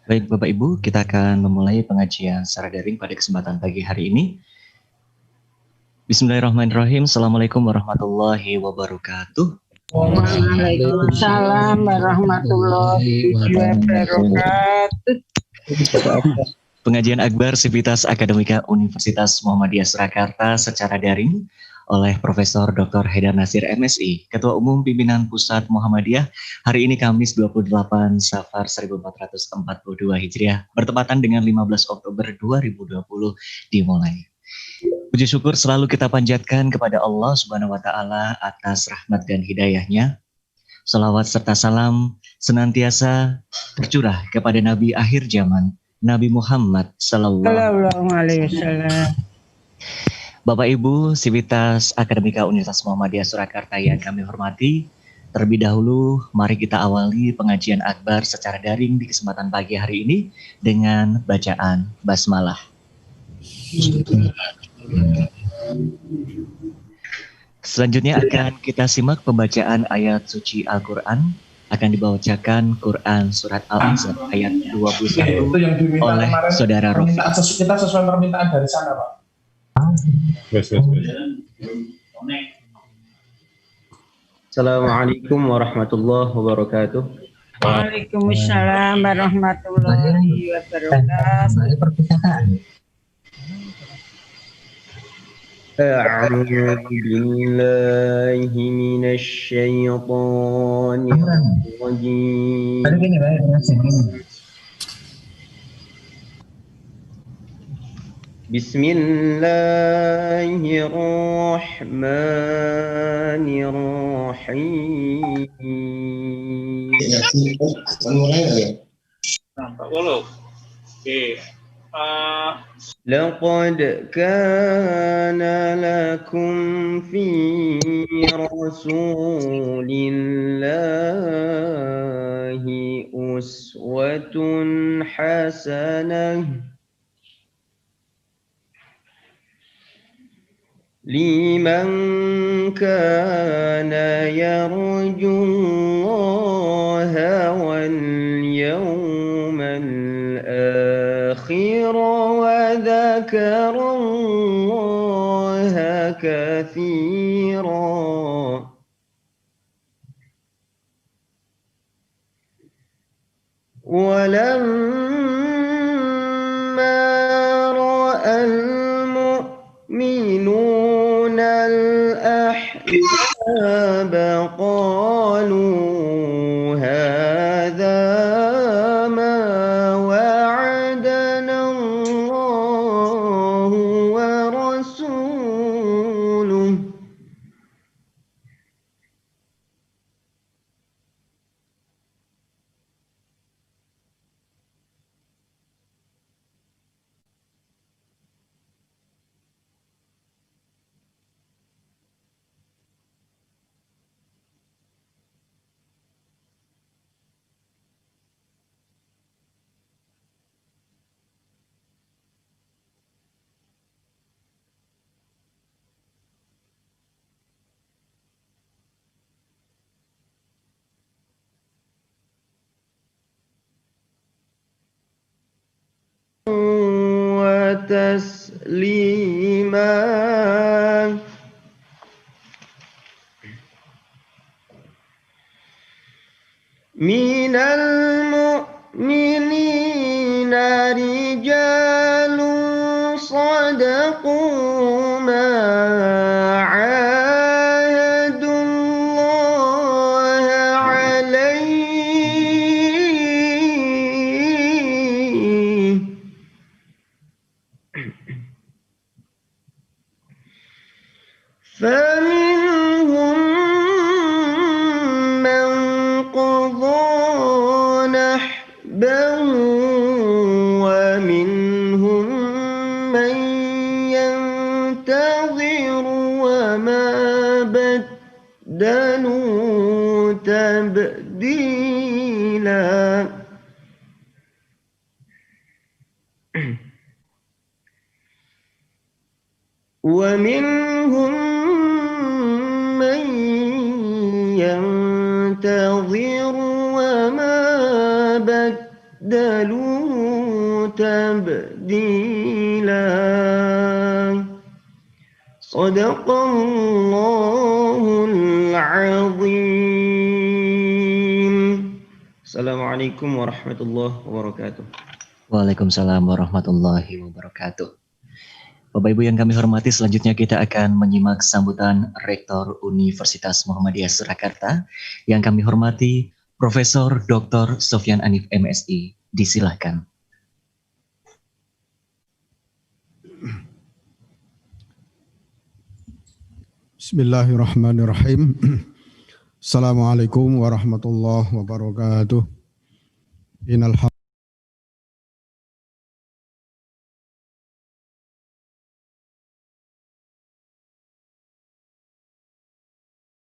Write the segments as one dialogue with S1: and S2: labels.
S1: Baik Bapak Ibu, kita akan memulai pengajian secara daring pada kesempatan pagi hari ini. Bismillahirrahmanirrahim. Assalamualaikum warahmatullahi wabarakatuh.
S2: Waalaikumsalam warahmatullahi wabarakatuh.
S1: Pengajian Akbar Sivitas Akademika Universitas Muhammadiyah Surakarta secara daring oleh Profesor Dr. Haidar Nasir MSI, Ketua Umum Pimpinan Pusat Muhammadiyah, hari ini Kamis 28 Safar 1442 Hijriah, bertepatan dengan 15 Oktober 2020 dimulai. Puji syukur selalu kita panjatkan kepada Allah Subhanahu wa Ta'ala atas rahmat dan hidayahnya. Salawat serta salam senantiasa tercurah kepada Nabi akhir zaman, Nabi Muhammad Sallallahu Alaihi Wasallam. Bapak Ibu Sivitas Akademika Universitas Muhammadiyah Surakarta yang kami hormati, terlebih dahulu mari kita awali pengajian Akbar secara daring di kesempatan pagi hari ini dengan bacaan basmalah. Selanjutnya akan kita simak pembacaan ayat suci Al-Quran. Akan dibacakan Quran Surat Al-Ahzab ayat 21 oleh Saudara Rofi.
S3: Kita sesuai permintaan dari sana, Pak.
S4: Assalamualaikum warahmatullahi wabarakatuh.
S2: Waalaikumsalam warahmatullahi wabarakatuh.
S4: أعوذ بالله من الشيطان الرجيم بسم الله الرحمن الرحيم لقد كان لكم في رسول الله أسوة حسنة لمن كان يرجو الله واليوم الآخر وذكر الله كثيرا ولما رأى المؤمنون الأحزاب قالوا هذا ما وعدنا الله ورسوله وتسليما من المؤمنين رجال صدقوا ما عاهدوا الله عليه فمنهم من قضى نحبه ومنهم من ينتظر وما بدلوا تبديلا ومنهم من ينتظر وما بدلوا بدلوا تبديلا صدق الله العظيم. Assalamualaikum warahmatullahi wabarakatuh.
S1: Waalaikumsalam warahmatullahi wabarakatuh. Bapak Ibu yang kami hormati, selanjutnya kita akan menyimak sambutan Rektor Universitas Muhammadiyah Surakarta yang kami hormati Profesor Dr. Sofyan Anif MSI. Disilahkan.
S5: Bismillahirrahmanirrahim. Assalamualaikum warahmatullahi wabarakatuh. Innal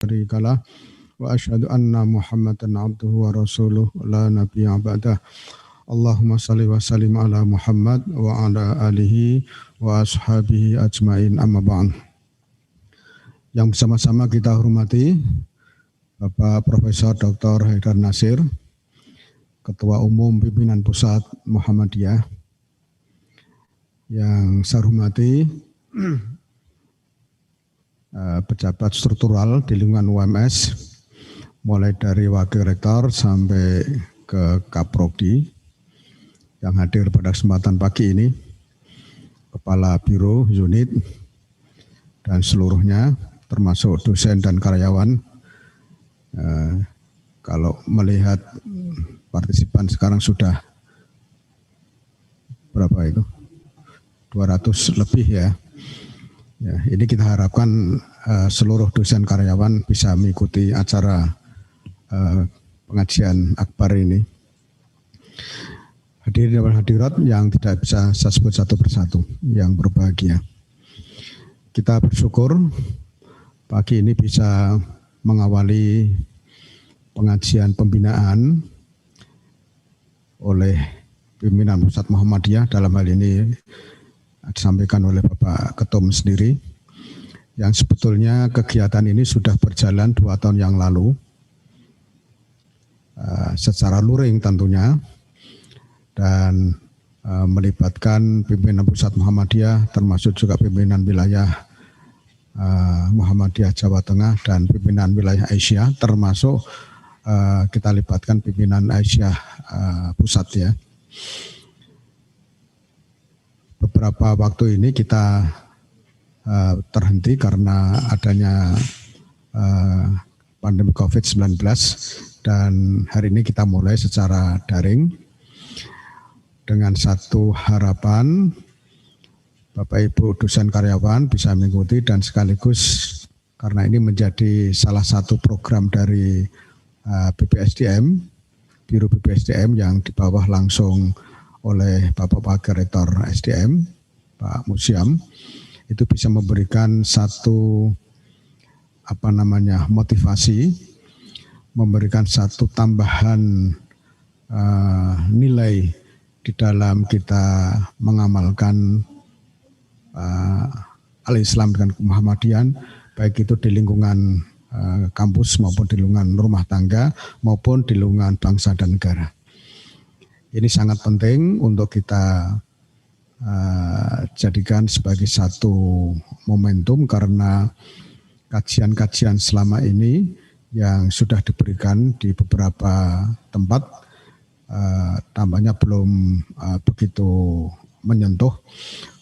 S5: hamdalillah wa asyhadu anna Muhammadan abduhu wa rasuluh la nabiyya ba'dah. Allahumma salli wa sallim ala Muhammad wa ala alihi wa ashabihi ajmain, amma ba'd. Yang bersama-sama kita hormati Bapak Profesor Dr. Haidar Nasir, Ketua Umum Pimpinan Pusat Muhammadiyah. Yang saya hormati pejabat struktural di lingkungan UMS, mulai dari Wakil Rektor sampai ke Kaprodi yang hadir pada kesempatan pagi ini, Kepala Biro, Unit, dan seluruhnya, termasuk dosen dan karyawan. Kalau melihat partisipan sekarang sudah berapa itu? 200 lebih ya. Ya, ini kita harapkan seluruh dosen karyawan bisa mengikuti acara pengajian akbar ini. Hadirin dan hadirat yang tidak bisa saya sebut satu persatu, yang berbahagia. Kita bersyukur pagi ini bisa mengawali pengajian pembinaan oleh pimpinan Pusat Muhammadiyah, dalam hal ini disampaikan oleh Bapak Ketum sendiri, yang sebetulnya kegiatan ini sudah berjalan 2 tahun yang lalu secara luring tentunya, dan melibatkan pimpinan Pusat Muhammadiyah termasuk juga pimpinan wilayah Muhammadiyah Jawa Tengah dan pimpinan wilayah Asia, termasuk kita libatkan pimpinan Asia pusat ya. Beberapa waktu ini kita terhenti karena adanya pandemi COVID-19, dan hari ini kita mulai secara daring dengan satu harapan Bapak Ibu dosen karyawan bisa mengikuti, dan sekaligus karena ini menjadi salah satu program dari BPSDM, Biro BPSDM yang di bawah langsung oleh Bapak Wakil Rektor SDM, Pak Musiam, itu bisa memberikan satu motivasi, memberikan satu tambahan nilai di dalam kita mengamalkan al-Islam dan Muhammadian, baik itu di lingkungan kampus maupun di lingkungan rumah tangga maupun di lingkungan bangsa dan negara. Ini sangat penting untuk kita jadikan sebagai satu momentum, karena kajian-kajian selama ini yang sudah diberikan di beberapa tempat tampaknya belum begitu menyentuh.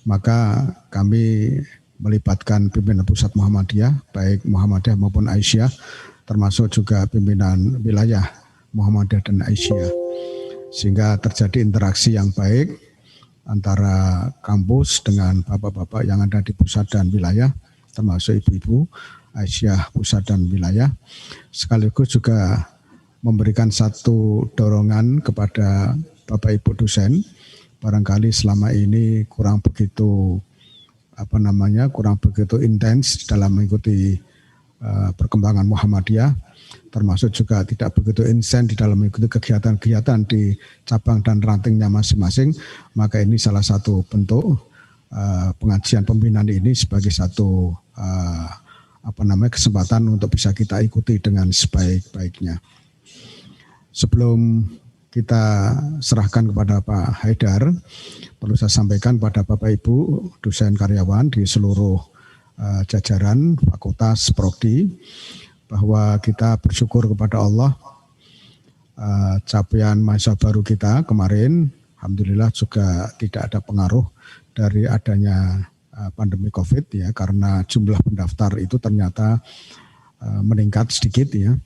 S5: Maka kami melibatkan pimpinan Pusat Muhammadiyah, baik Muhammadiyah maupun Aisyah, termasuk juga pimpinan wilayah Muhammadiyah dan Aisyah, sehingga terjadi interaksi yang baik antara kampus dengan bapak-bapak yang ada di pusat dan wilayah, termasuk ibu-ibu Aisyah pusat dan wilayah, sekaligus juga memberikan satu dorongan kepada Bapak Ibu dosen. Barangkali selama ini kurang begitu intens dalam mengikuti perkembangan Muhammadiyah, termasuk juga tidak begitu insen di dalam mengikuti kegiatan-kegiatan di cabang dan rantingnya masing-masing. Maka ini salah satu bentuk pengajian pembinaan ini sebagai satu kesempatan untuk bisa kita ikuti dengan sebaik-baiknya. Sebelum kita serahkan kepada Pak Haidar. Perlu saya sampaikan pada Bapak Ibu dosen karyawan di seluruh jajaran fakultas prodi bahwa kita bersyukur kepada Allah capaian mahasiswa baru kita kemarin alhamdulillah juga tidak ada pengaruh dari adanya pandemi Covid ya, karena jumlah pendaftar itu ternyata meningkat sedikit ya.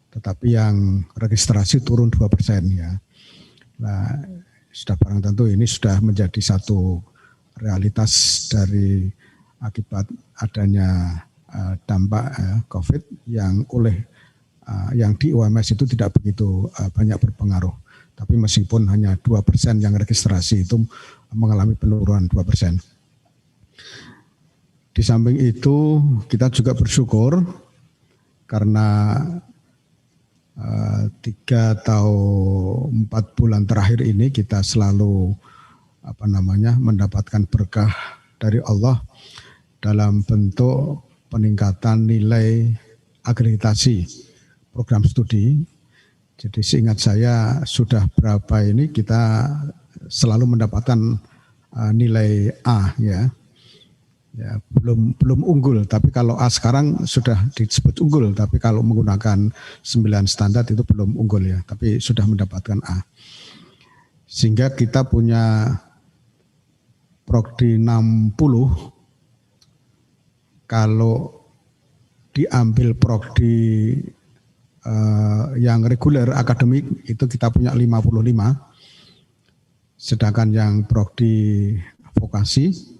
S5: Tetapi yang registrasi turun 2% ya. Nah, sudah barang tentu ini sudah menjadi satu realitas dari akibat adanya dampak Covid yang yang di UMS itu tidak begitu banyak berpengaruh. Tapi meskipun hanya 2% yang registrasi itu mengalami penurunan 2%. Di samping itu kita juga bersyukur karena 3 atau 4 bulan terakhir ini kita selalu mendapatkan berkah dari Allah dalam bentuk peningkatan nilai akreditasi program studi. Jadi seingat saya sudah berapa ini kita selalu mendapatkan nilai A ya. Ya, belum unggul, tapi kalau A sekarang sudah disebut unggul, tapi kalau menggunakan 9 standar itu belum unggul ya, tapi sudah mendapatkan A. Sehingga kita punya Prodi 60, kalau diambil Prodi yang reguler akademik itu kita punya 55, sedangkan yang Prodi vokasi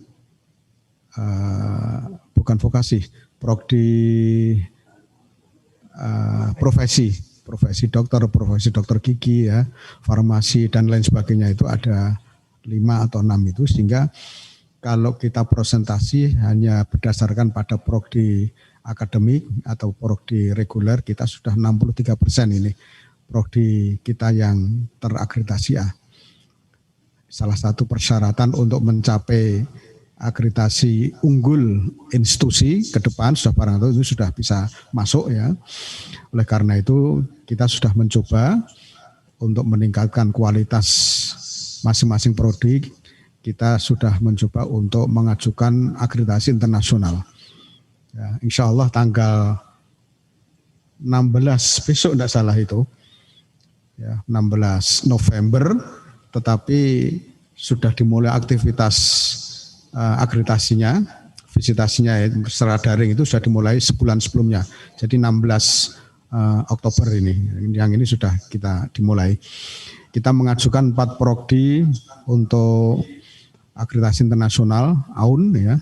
S5: bukan vokasi, Prodi profesi dokter gigi ya, farmasi dan lain sebagainya itu ada 5 atau 6 itu, sehingga kalau kita presentasi hanya berdasarkan pada prodi akademik atau prodi reguler kita sudah 63% ini prodi kita yang terakreditasi A. Salah satu persyaratan untuk mencapai akreditasi unggul institusi ke depan sudah barang tentu itu sudah bisa masuk ya. Oleh karena itu kita sudah mencoba untuk meningkatkan kualitas masing-masing prodi. Kita sudah mencoba untuk mengajukan akreditasi internasional. Ya, insya Allah tanggal 16 besok tidak salah itu, ya, 16 November, tetapi sudah dimulai aktivitas akreditasinya, visitasinya ya, secara daring itu sudah dimulai sebulan sebelumnya. Jadi 16 Oktober yang ini sudah kita dimulai. Kita mengajukan 4 prodi untuk akreditasi internasional AUN ya.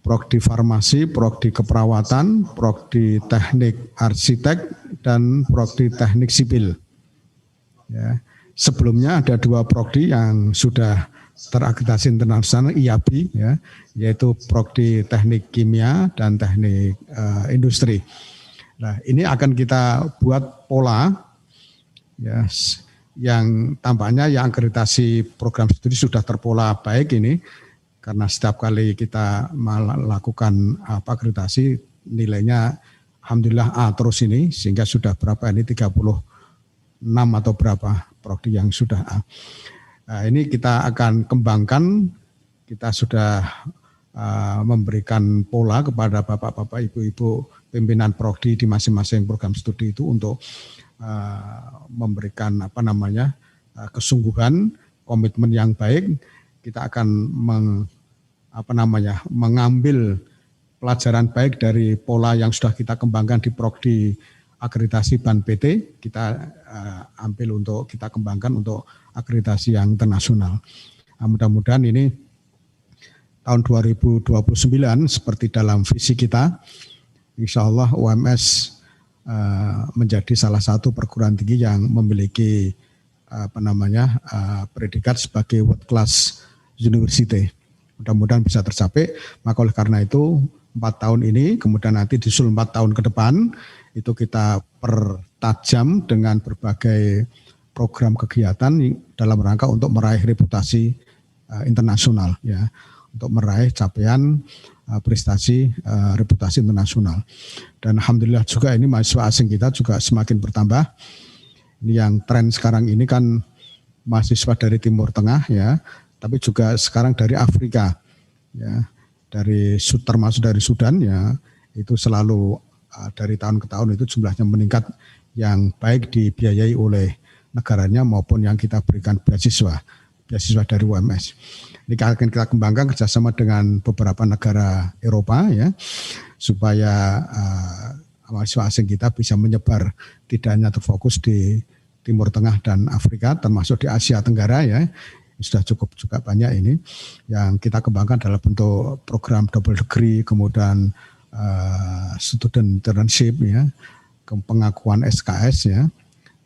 S5: Prodi farmasi, prodi keperawatan, prodi teknik arsitek, dan prodi teknik sipil. Ya. Sebelumnya ada 2 prodi yang sudah terakreditasi internasional IABI ya, yaitu prodi teknik kimia dan teknik industri. Nah, ini akan kita buat pola ya, yang tampaknya yang akreditasi program studi sudah terpola baik ini, karena setiap kali kita melakukan akreditasi nilainya alhamdulillah A terus ini, sehingga sudah berapa ini 36 atau berapa prodi yang sudah A. Nah, ini kita akan kembangkan, kita sudah memberikan pola kepada bapak-bapak, ibu-ibu pimpinan prodi di masing-masing program studi itu untuk memberikan kesungguhan, komitmen yang baik. Kita akan mengambil pelajaran baik dari pola yang sudah kita kembangkan di prodi akreditasi BAN PT, kita ambil untuk kita kembangkan untuk akreditasi yang internasional. Nah, mudah-mudahan ini tahun 2029 seperti dalam visi kita, insya Allah UMS menjadi salah satu perguruan tinggi yang memiliki predikat sebagai world class university. Mudah-mudahan bisa tercapai. Maka oleh karena itu 4 tahun ini, kemudian nanti disusul 4 tahun ke depan, itu kita pertajam dengan berbagai program kegiatan dalam rangka untuk meraih reputasi internasional, ya, untuk meraih capaian prestasi reputasi internasional. Dan alhamdulillah juga ini mahasiswa asing kita juga semakin bertambah. Ini yang tren sekarang ini kan mahasiswa dari Timur Tengah ya, tapi juga sekarang dari Afrika ya, termasuk dari Sudan ya, itu selalu dari tahun ke tahun itu jumlahnya meningkat, yang baik dibiayai oleh negaranya maupun yang kita berikan beasiswa dari UMS. Ini akan kita kembangkan kerjasama dengan beberapa negara Eropa ya, supaya mahasiswa asing kita bisa menyebar, tidak hanya terfokus di Timur Tengah dan Afrika, termasuk di Asia Tenggara ya. Sudah cukup juga banyak ini yang kita kembangkan dalam bentuk program double degree, kemudian student internship ya, pengakuan SKS ya,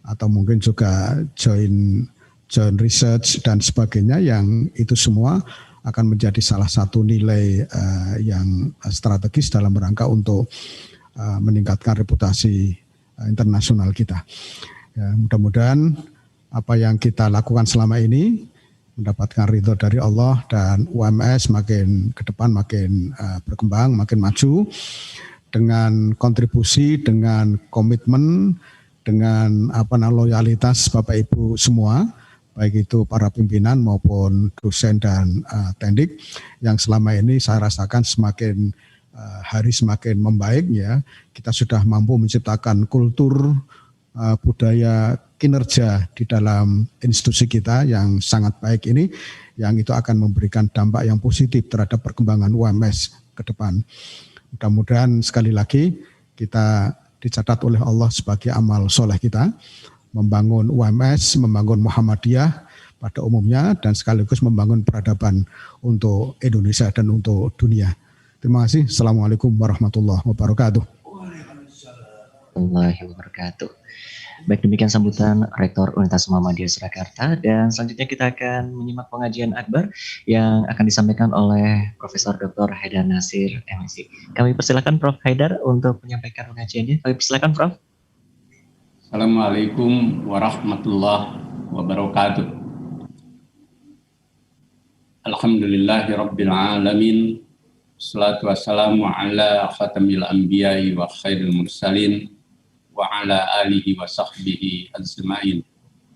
S5: atau mungkin juga joint research dan sebagainya, yang itu semua akan menjadi salah satu nilai yang strategis dalam rangka untuk meningkatkan reputasi internasional kita. Ya, mudah-mudahan apa yang kita lakukan selama ini mendapatkan ridho dari Allah, dan UMS makin ke depan makin berkembang, makin maju dengan kontribusi, dengan komitmen, dengan loyalitas Bapak Ibu semua, baik itu para pimpinan maupun dosen dan tendik, yang selama ini saya rasakan semakin hari semakin membaik ya. Kita sudah mampu menciptakan kultur budaya kinerja di dalam institusi kita yang sangat baik ini, yang itu akan memberikan dampak yang positif terhadap perkembangan UMS ke depan. Mudah-mudahan sekali lagi kita dicatat oleh Allah sebagai amal soleh kita, membangun UMS, membangun Muhammadiyah pada umumnya, dan sekaligus membangun peradaban untuk Indonesia dan untuk dunia. Terima kasih. Assalamualaikum warahmatullahi wabarakatuh.
S1: Warahmatullahi wabarakatuh. Baik, demikian sambutan Rektor Universitas Muhammadiyah Surakarta, dan selanjutnya kita akan menyimak pengajian akbar yang akan disampaikan oleh Profesor Dr. Haidar Nasir, MSI. Kami persilakan Prof. Haidar untuk menyampaikan pengajiannya. Kami persilakan Prof.
S6: Assalamualaikum warahmatullahi wabarakatuh. Alhamdulillahi rabbil alamin. Salatu wassalamu ala khatamil anbiya'i wa khairil mursalin wa ala alihi wa sahbihi ajma'in.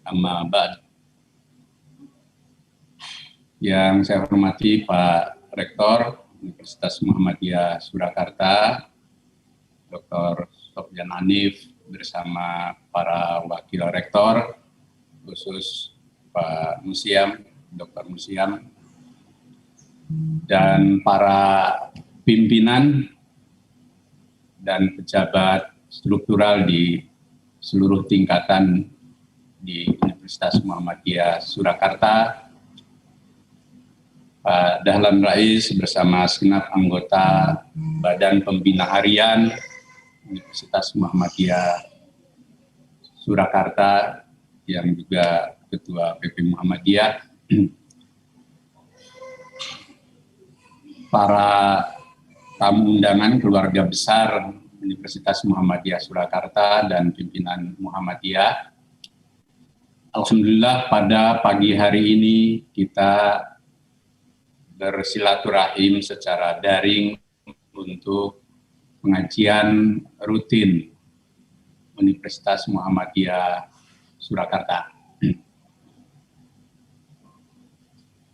S6: Amma ba'd. Yang saya hormati Pak Rektor Universitas Muhammadiyah Surakarta, Dr. Sofyan Hanif, bersama para wakil rektor, khusus Pak Musiam, Dr. Musiam, dan para pimpinan dan pejabat struktural di seluruh tingkatan di Universitas Muhammadiyah Surakarta, Pak Dahlan Rais bersama segenap anggota Badan Pembina Harian Universitas Muhammadiyah Surakarta, yang juga Ketua PP Muhammadiyah, para tamu undangan keluarga besar Universitas Muhammadiyah Surakarta dan pimpinan Muhammadiyah. Alhamdulillah pada pagi hari ini kita bersilaturahim secara daring untuk pengajian rutin Universitas Muhammadiyah Surakarta.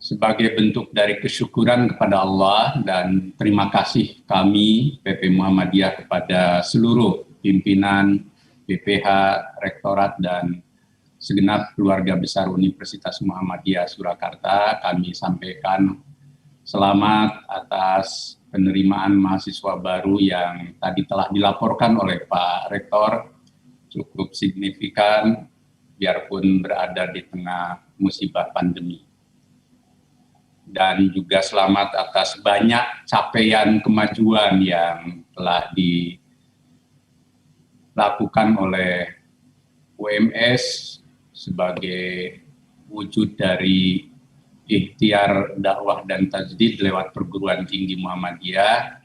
S6: Sebagai bentuk dari kesyukuran kepada Allah dan terima kasih kami PP Muhammadiyah kepada seluruh pimpinan, BPH, Rektorat, dan segenap keluarga besar Universitas Muhammadiyah Surakarta, kami sampaikan selamat atas penerimaan mahasiswa baru yang tadi telah dilaporkan oleh Pak Rektor, cukup signifikan biarpun berada di tengah musibah pandemi. Dan juga selamat atas banyak capaian kemajuan yang telah dilakukan oleh UMS sebagai wujud dari ikhtiar dakwah dan tajdid lewat perguruan tinggi Muhammadiyah,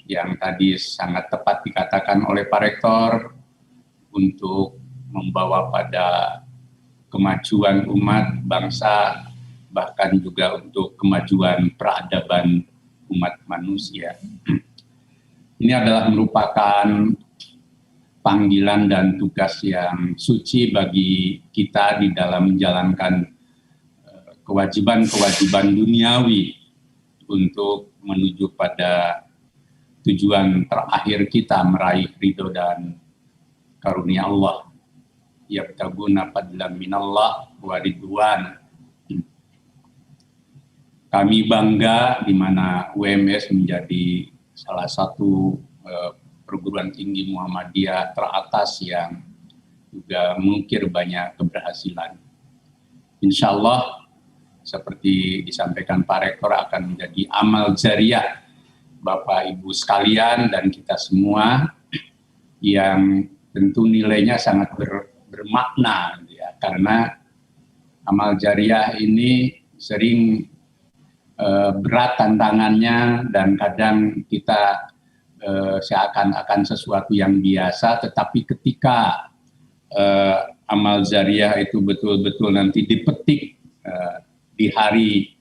S6: yang tadi sangat tepat dikatakan oleh Pak Rektor, untuk membawa pada kemajuan umat, bangsa, bahkan juga untuk kemajuan peradaban umat manusia. Ini adalah merupakan panggilan dan tugas yang suci bagi kita di dalam menjalankan kewajiban-kewajiban duniawi untuk menuju pada tujuan terakhir kita, meraih ridho dan karunia Allah. Yabtaguna fadlan minallah wa ridwan. Kami bangga di mana UMS menjadi salah satu perguruan tinggi Muhammadiyah teratas yang juga mengukir banyak keberhasilan. Insya Allah, seperti disampaikan Pak Rektor, akan menjadi amal jariah Bapak Ibu sekalian dan kita semua, yang tentu nilainya sangat bermakna ya, karena amal jariah ini sering berat tantangannya dan kadang kita seakan-akan sesuatu yang biasa, tetapi ketika amal jariah itu betul-betul nanti dipetik di hari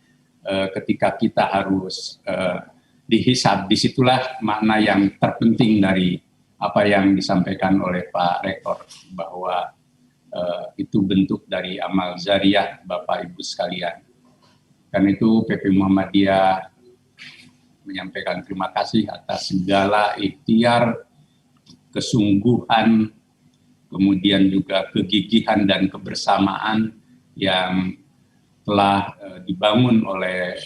S6: ketika kita harus dihisab, disitulah makna yang terpenting dari apa yang disampaikan oleh Pak Rektor, bahwa itu bentuk dari amal jariah Bapak Ibu sekalian. Karena itu PP Muhammadiyah menyampaikan terima kasih atas segala ikhtiar, kesungguhan, kemudian juga kegigihan dan kebersamaan yang telah dibangun oleh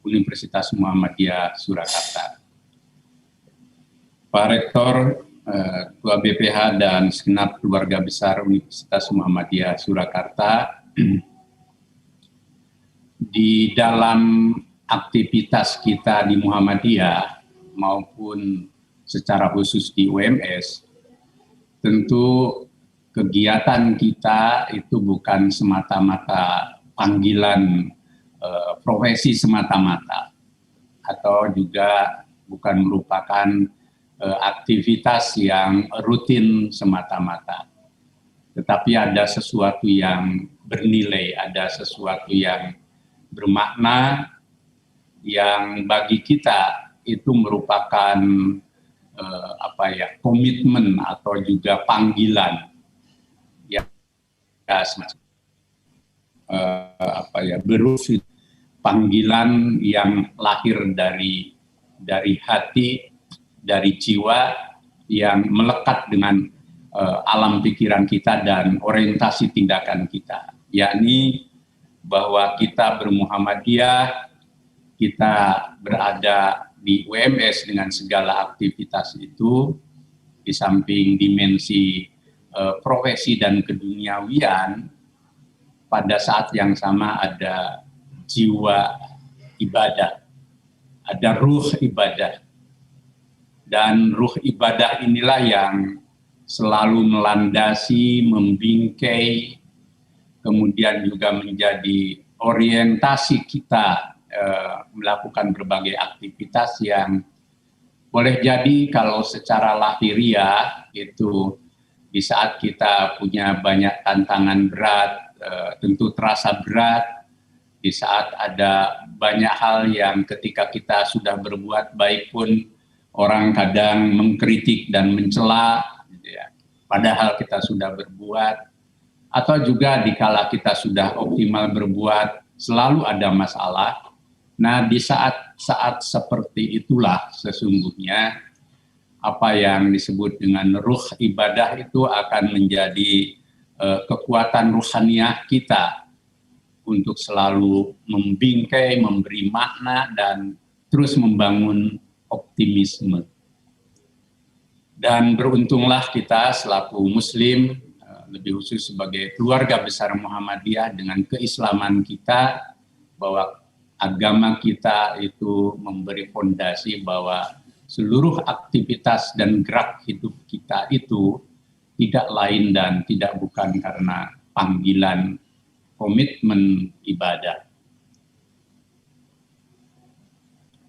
S6: Universitas Muhammadiyah Surakarta. Pak Rektor, Ketua BPH dan segenap keluarga besar Universitas Muhammadiyah Surakarta, di dalam aktivitas kita di Muhammadiyah maupun secara khusus di UMS, tentu kegiatan kita itu bukan semata-mata panggilan profesi semata-mata, atau juga bukan merupakan aktivitas yang rutin semata-mata, tetapi ada sesuatu yang bernilai, ada sesuatu yang bermakna, yang bagi kita itu merupakan komitmen atau juga panggilan yang berufit, panggilan yang lahir dari hati, dari jiwa, yang melekat dengan alam pikiran kita dan orientasi tindakan kita, yakni bahwa kita bermuhammadiyah, kita berada di UMS dengan segala aktivitas itu, di samping dimensi profesi dan keduniawian, pada saat yang sama ada jiwa ibadah, ada ruh ibadah. Dan ruh ibadah inilah yang selalu melandasi, membingkai, kemudian juga menjadi orientasi kita melakukan berbagai aktivitas yang boleh jadi kalau secara lahiriah itu di saat kita punya banyak tantangan berat, tentu terasa berat. Di saat ada banyak hal yang ketika kita sudah berbuat baik pun orang kadang mengkritik dan mencela, gitu ya, padahal kita sudah berbuat. Atau juga dikala kita sudah optimal berbuat, selalu ada masalah. Nah, di saat-saat seperti itulah sesungguhnya apa yang disebut dengan ruh ibadah itu akan menjadi kekuatan ruhaniah kita untuk selalu membingkai, memberi makna, dan terus membangun optimisme. Dan beruntunglah kita selaku Muslim, lebih khusus sebagai keluarga besar Muhammadiyah, dengan keislaman kita, bahwa agama kita itu memberi fondasi bahwa seluruh aktivitas dan gerak hidup kita itu tidak lain dan tidak bukan karena panggilan komitmen ibadah.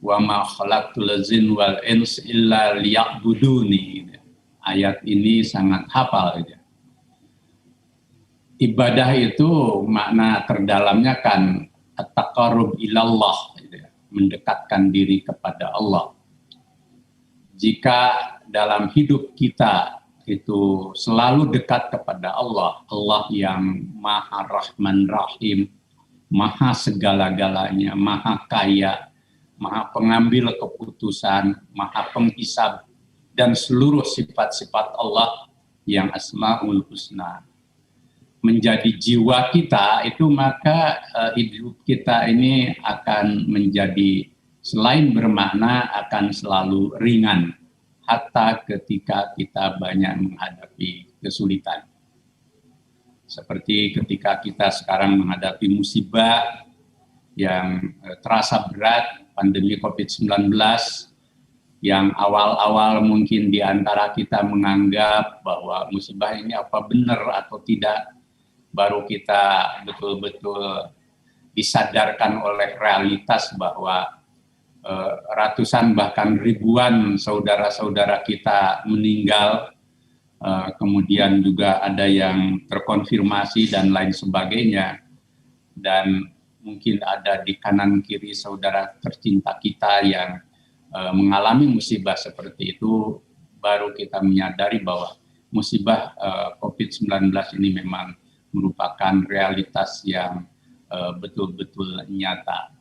S6: Wa ma khalaqtul jinna wal insa illa liya'buduni. Ayat ini sangat hafal aja. Ibadah itu makna terdalamnya kan at-taqarrub ilallah, mendekatkan diri kepada Allah. Jika dalam hidup kita itu selalu dekat kepada Allah, Allah yang Maha Rahman Rahim, Maha segala-galanya, Maha Kaya, Maha Pengambil keputusan, Maha Penghisab, dan seluruh sifat-sifat Allah yang Asmaul Husna menjadi jiwa kita, itu maka hidup kita ini akan menjadi selain bermakna akan selalu ringan hatta ketika kita banyak menghadapi kesulitan. Seperti ketika kita sekarang menghadapi musibah yang terasa berat, pandemi COVID-19, yang awal-awal mungkin di antara kita menganggap bahwa musibah ini apa benar atau tidak, baru kita betul-betul disadarkan oleh realitas bahwa ratusan bahkan ribuan saudara-saudara kita meninggal, kemudian juga ada yang terkonfirmasi dan lain sebagainya, dan mungkin ada di kanan kiri saudara tercinta kita yang mengalami musibah seperti itu, baru kita menyadari bahwa musibah COVID-19 ini memang merupakan realitas yang betul-betul nyata.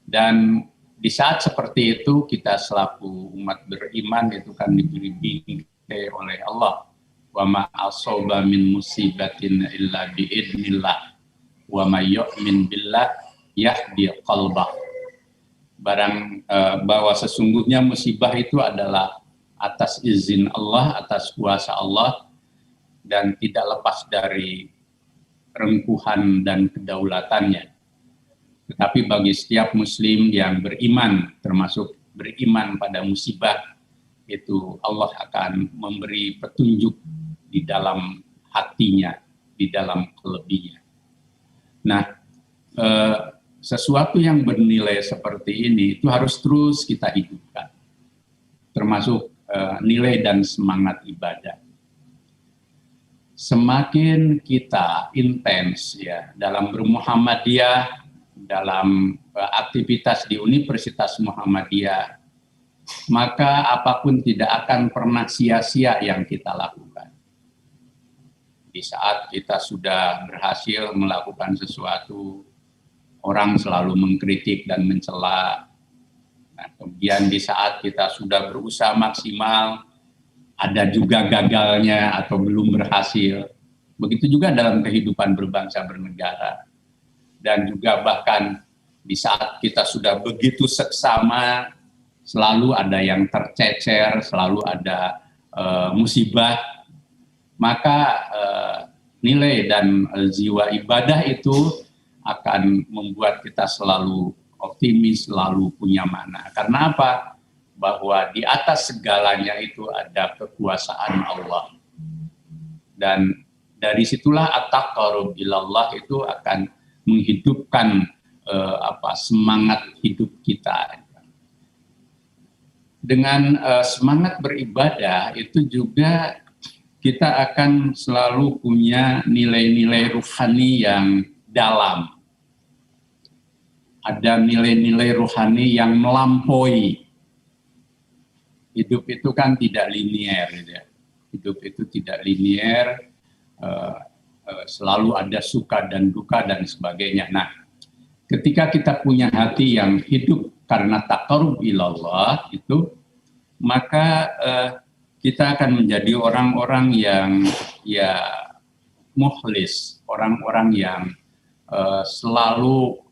S6: Dan di saat seperti itu kita selaku umat beriman itu kan diberi bingkai oleh Allah. Wa ma asaba min musibatin illa biidnillah wa may yu'min billah yahdi qalbah. Bahwa sesungguhnya musibah itu adalah atas izin Allah, atas kuasa Allah, dan tidak lepas dari rengkuhan dan kedaulatannya. Tetapi bagi setiap muslim yang beriman, termasuk beriman pada musibah, itu Allah akan memberi petunjuk di dalam hatinya, di dalam qalbinya. Nah, sesuatu yang bernilai seperti ini itu harus terus kita hidupkan, termasuk nilai dan semangat ibadah. Semakin kita intens ya dalam bermuhammadiyah, dalam aktivitas di Universitas Muhammadiyah, maka apapun tidak akan pernah sia-sia yang kita lakukan. Di saat kita sudah berhasil melakukan sesuatu, orang selalu mengkritik dan mencela. Nah, kemudian di saat kita sudah berusaha maksimal, ada juga gagalnya atau belum berhasil. Begitu juga dalam kehidupan berbangsa bernegara. Dan juga bahkan di saat kita sudah begitu seksama, selalu ada yang tercecer, selalu ada musibah, maka nilai dan jiwa ibadah itu akan membuat kita selalu optimis, selalu punya makna. Karena apa? Bahwa di atas segalanya itu ada kekuasaan Allah. Dan dari situlah at-taqarrub ilallah itu akan menghidupkan semangat hidup kita. Dengan semangat beribadah itu juga kita akan selalu punya nilai-nilai ruhani yang dalam. Ada nilai-nilai ruhani yang melampaui. Hidup itu kan tidak linier, gitu ya. Hidup itu tidak linier, selalu ada suka dan duka dan sebagainya. Nah, ketika kita punya hati yang hidup karena taqarrub ilallah itu, maka kita akan menjadi orang-orang yang ya mukhlis, orang-orang yang selalu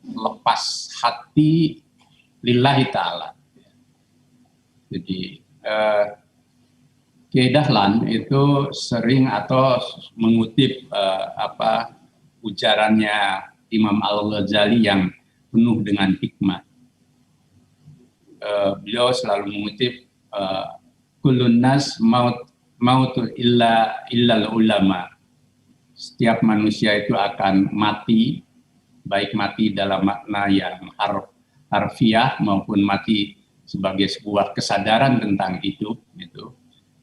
S6: lepas hati lillahi ta'ala. Jadi Kiai Dahlan itu sering atau mengutip ujarannya Imam Al-Ghazali yang penuh dengan hikmah. Beliau selalu mengutip kullun nas mautu illal ulama. Setiap manusia itu akan mati, baik mati dalam makna yang harfiah maupun mati sebagai sebuah kesadaran tentang hidup, gitu.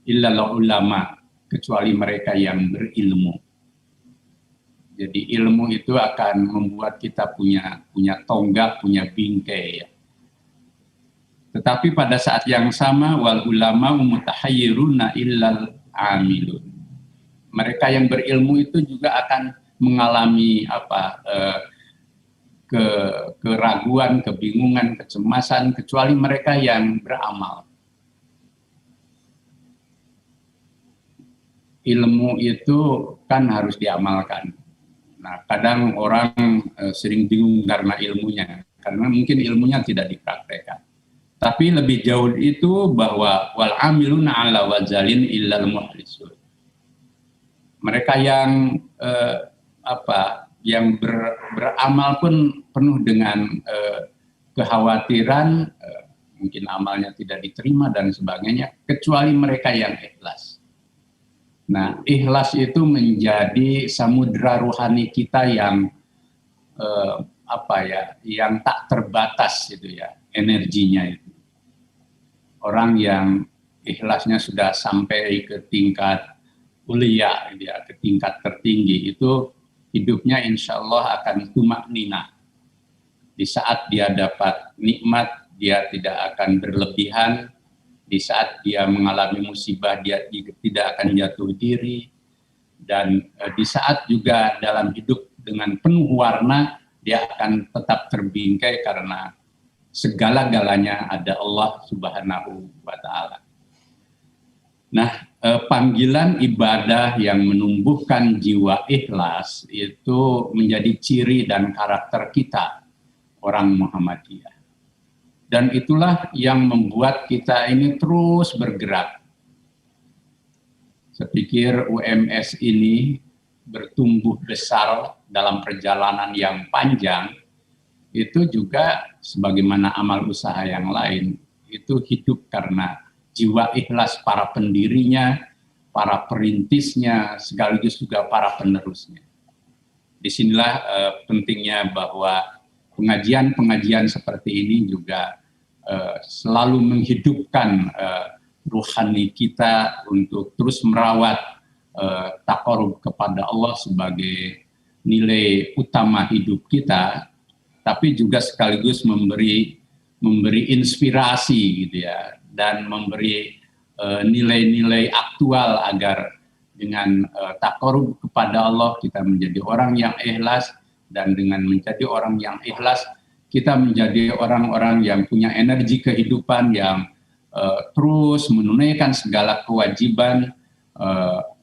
S6: Illal ulama, kecuali mereka yang berilmu. Jadi ilmu itu akan membuat kita punya tonggak, punya bingkai. Ya. Tetapi pada saat yang sama wal ulama mutahayyiruna illal amilun. Mereka yang berilmu itu juga akan mengalami keraguan, kebingungan, kecemasan, kecuali mereka yang beramal. Ilmu itu kan harus diamalkan. Nah, kadang orang sering bingung karena ilmunya, karena mungkin ilmunya tidak dipraktekkan. Tapi lebih jauh itu bahwa wal amiluna ala wazalin illal muhlisun. Mereka yang beramal pun penuh dengan kekhawatiran, mungkin amalnya tidak diterima dan sebagainya, kecuali mereka yang ikhlas. Nah, ikhlas itu menjadi samudra rohani kita yang yang tak terbatas itu ya, energinya itu. Orang yang ikhlasnya sudah sampai ke tingkat ulia, ya, ke tingkat tertinggi itu hidupnya insya Allah akan tumaknina. Di saat dia dapat nikmat, dia tidak akan berlebihan. Di saat dia mengalami musibah, dia tidak akan jatuh diri. Dan di saat juga dalam hidup dengan penuh warna, dia akan tetap terbingkai karena segala-galanya ada Allah Subhanahu wa Ta'ala. Nah, panggilan ibadah yang menumbuhkan jiwa ikhlas itu menjadi ciri dan karakter kita, orang Muhammadiyah. Dan itulah yang membuat kita ini terus bergerak. Saya pikir UMS ini bertumbuh besar dalam perjalanan yang panjang, itu juga sebagaimana amal usaha yang lain, itu hidup karena jiwa ikhlas para pendirinya, para perintisnya, sekaligus juga para penerusnya. Disinilah pentingnya bahwa pengajian-pengajian seperti ini juga selalu menghidupkan ruhani kita untuk terus merawat taqarrub kepada Allah sebagai nilai utama hidup kita, tapi juga sekaligus memberi inspirasi gitu ya, dan memberi nilai-nilai aktual agar dengan taqarrub kepada Allah kita menjadi orang yang ikhlas, dan dengan menjadi orang yang ikhlas kita menjadi orang-orang yang punya energi kehidupan yang terus menunaikan segala kewajiban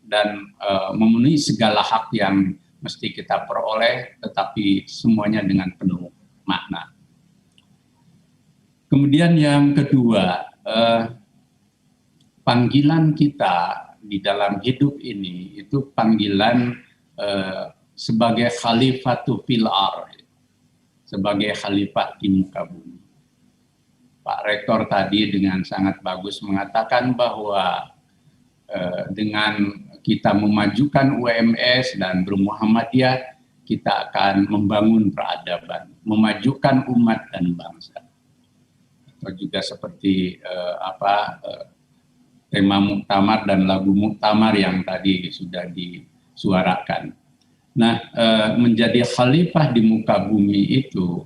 S6: dan memenuhi segala hak yang mesti kita peroleh, tetapi semuanya dengan penuh makna. Kemudian yang kedua, panggilan kita di dalam hidup ini itu panggilan sebagai khalifatu fil ardh, sebagai khalifah di muka bumi. Pak Rektor tadi dengan sangat bagus mengatakan bahwa dengan kita memajukan UMS dan bermuhammadiyah, kita akan membangun peradaban, memajukan umat dan bangsa. Atau juga seperti tema muktamar dan lagu muktamar yang tadi sudah disuarakan. Nah, menjadi khalifah di muka bumi itu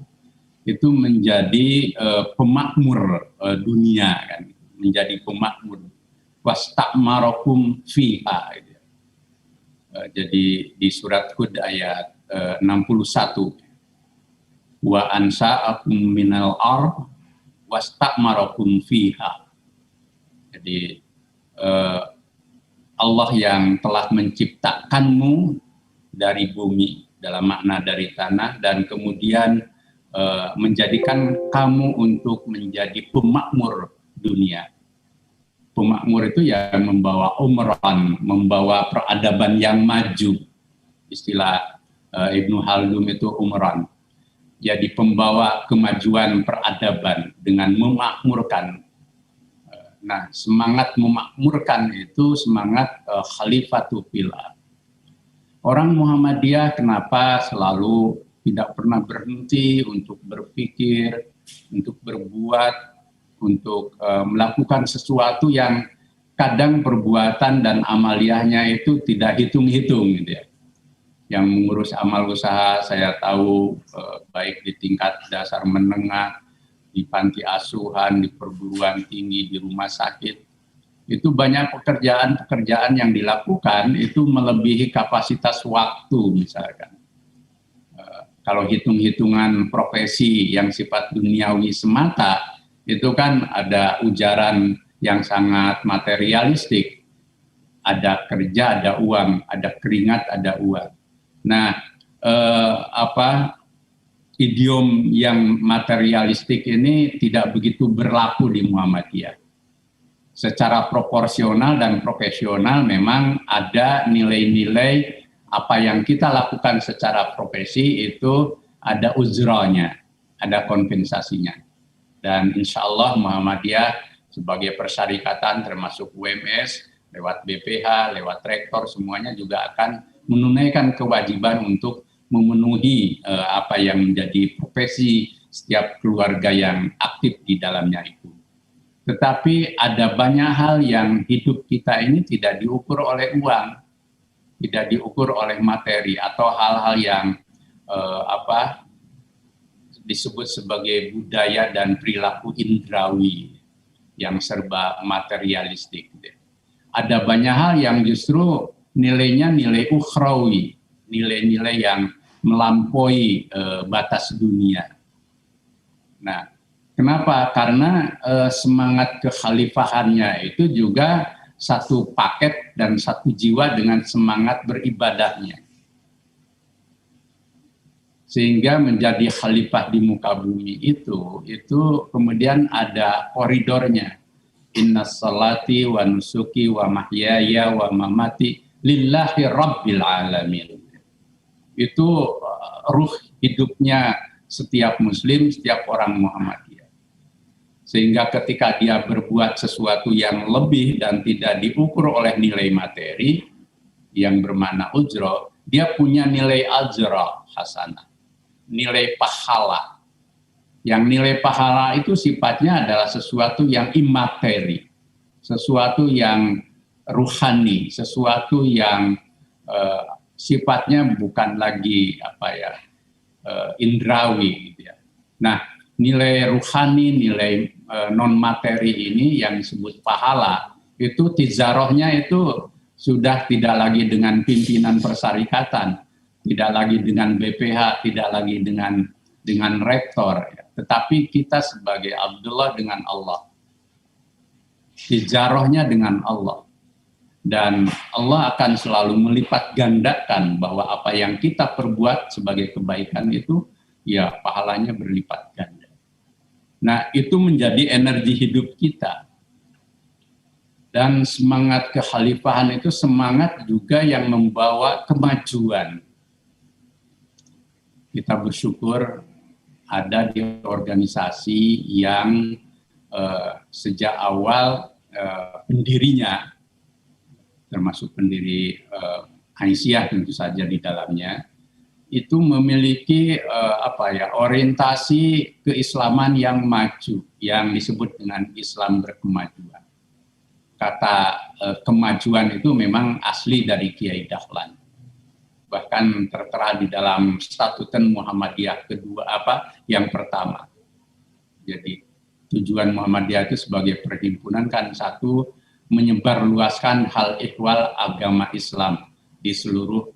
S6: menjadi pemakmur dunia, kan? Menjadi pemakmur. Wastakmarakum fiha. Jadi di surat Hud ayat 61, wa ansa'akum minal ardh wastakmarakum fiha. Jadi Allah yang telah menciptakanmu dari bumi, dalam makna dari tanah, dan kemudian menjadikan kamu untuk menjadi pemakmur dunia. Pemakmur itu ya membawa umran, membawa peradaban yang maju. Istilah Ibnu Khaldun itu umran. Jadi pembawa kemajuan peradaban dengan memakmurkan. Nah, semangat memakmurkan itu semangat khalifatul fil ardh. Orang Muhammadiyah kenapa selalu tidak pernah berhenti untuk berpikir, untuk berbuat, untuk melakukan sesuatu yang kadang perbuatan dan amaliyahnya itu tidak hitung-hitung gitu ya. Yang mengurus amal usaha saya tahu baik di tingkat dasar menengah, di di panti asuhan, di perguruan tinggi, di rumah sakit. Itu banyak pekerjaan-pekerjaan yang dilakukan itu melebihi kapasitas waktu misalkan. Kalau hitung-hitungan profesi yang sifat duniawi semata, itu kan ada ujaran yang sangat materialistik. Ada kerja, ada uang, ada keringat, ada uang. Nah, idiom yang materialistik ini tidak begitu berlaku di Muhammadiyah. Secara proporsional dan profesional memang ada nilai-nilai apa yang kita lakukan secara profesi itu ada uzronya, ada kompensasinya. Dan insya Allah Muhammadiyah sebagai persyarikatan termasuk UMS, lewat BPH, lewat rektor, semuanya juga akan menunaikan kewajiban untuk memenuhi apa yang menjadi profesi setiap keluarga yang aktif di dalamnya itu. Tetapi ada banyak hal yang hidup kita ini tidak diukur oleh uang, tidak diukur oleh materi atau hal-hal yang disebut sebagai budaya dan perilaku indrawi yang serba materialistik. Ada banyak hal yang justru nilainya nilai ukhrawi, nilai-nilai yang melampaui batas dunia. Nah, kenapa? Karena semangat kekhalifahannya itu juga satu paket dan satu jiwa dengan semangat beribadahnya. Sehingga menjadi khalifah di muka bumi itu kemudian ada koridornya. Inna salati wa nusuki wa mahyaya wa mamati lillahi rabbil alamin. Itu ruh hidupnya setiap muslim, setiap orang Muhammadiyah. Sehingga ketika dia berbuat sesuatu yang lebih dan tidak diukur oleh nilai materi yang bermakna ujro, dia punya nilai ajra hasanah, nilai pahala. Yang nilai pahala itu sifatnya adalah sesuatu yang imateri, sesuatu yang ruhani, sesuatu yang sifatnya bukan lagi indrawi gitu ya. Nah, nilai ruhani, nilai non materi ini yang disebut pahala itu tizarohnya itu sudah tidak lagi dengan pimpinan persyarikatan, tidak lagi dengan BPH, tidak lagi dengan rektor, ya. Tetapi kita sebagai Abdullah dengan Allah, tizarohnya dengan Allah, dan Allah akan selalu melipat gandakan bahwa apa yang kita perbuat sebagai kebaikan itu ya pahalanya berlipat ganda. Nah, itu menjadi energi hidup kita. Dan semangat kekhalifahan itu semangat juga yang membawa kemajuan. Kita bersyukur ada di organisasi yang sejak awal pendirinya, termasuk pendiri Aisyah tentu saja di dalamnya, itu memiliki orientasi keislaman yang maju, yang disebut dengan Islam berkemajuan. Kata kemajuan itu memang asli dari Kiai Dahlan. Bahkan tertera di dalam statuten Muhammadiyah yang pertama. Jadi tujuan Muhammadiyah itu sebagai perhimpunan kan satu, menyebarluaskan hal ihwal agama Islam di seluruh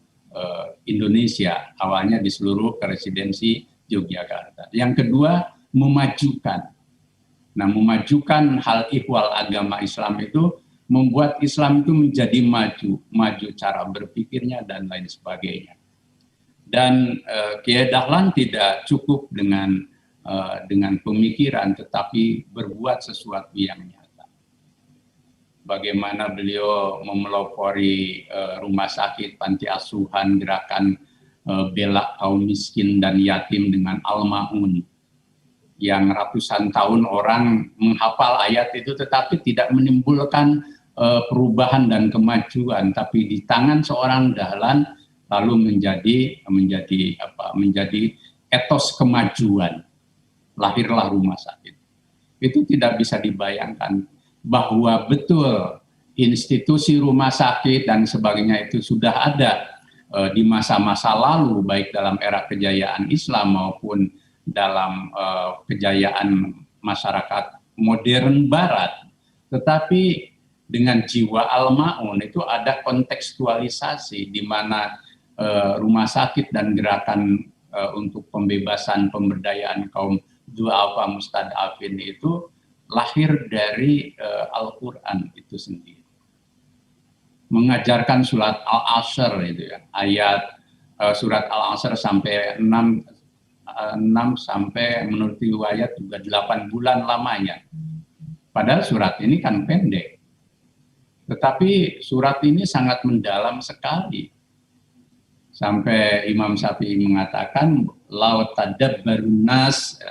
S6: Indonesia, awalnya di seluruh residensi Yogyakarta. Yang kedua, memajukan. Nah, memajukan hal ihwal agama Islam itu membuat Islam itu menjadi maju cara berpikirnya dan lain sebagainya. Dan Kiai Dahlan tidak cukup dengan pemikiran, tetapi berbuat sesuatu yang nyata. Bagaimana beliau memelopori rumah sakit, panti asuhan, gerakan bela kaum miskin dan yatim dengan Al-Ma'un, yang ratusan tahun orang menghafal ayat itu tetapi tidak menimbulkan perubahan dan kemajuan, tapi di tangan seorang Dahlan lalu menjadi etos kemajuan. Lahirlah rumah sakit. Itu tidak bisa dibayangkan bahwa betul institusi rumah sakit dan sebagainya itu sudah ada di masa-masa lalu, baik dalam era kejayaan Islam maupun dalam kejayaan masyarakat modern Barat, tetapi dengan jiwa al-ma'un itu ada kontekstualisasi di mana rumah sakit dan gerakan untuk pembebasan pemberdayaan kaum du'afa mustad'afin itu lahir dari Al-Quran itu sendiri. Mengajarkan surat Al-Asr itu ya, ayat surat Al-Asr sampai 6 sampai menurut riwayat juga 8 bulan lamanya. Padahal surat ini kan pendek. Tetapi surat ini sangat mendalam sekali. Sampai Imam Syafi'i mengatakan law tadabbarun nas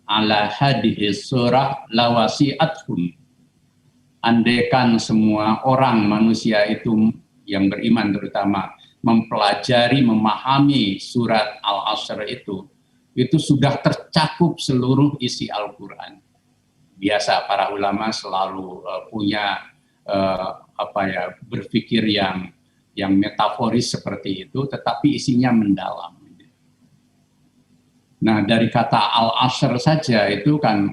S6: ala hadhihi surah lawasi'athum. Andaikan semua orang manusia itu yang beriman terutama mempelajari, memahami surat Al-Asr itu sudah tercakup seluruh isi Al-Quran. Biasa para ulama selalu punya berpikir yang metaforis seperti itu, tetapi isinya mendalam. Nah, dari kata Al-Asr saja itu kan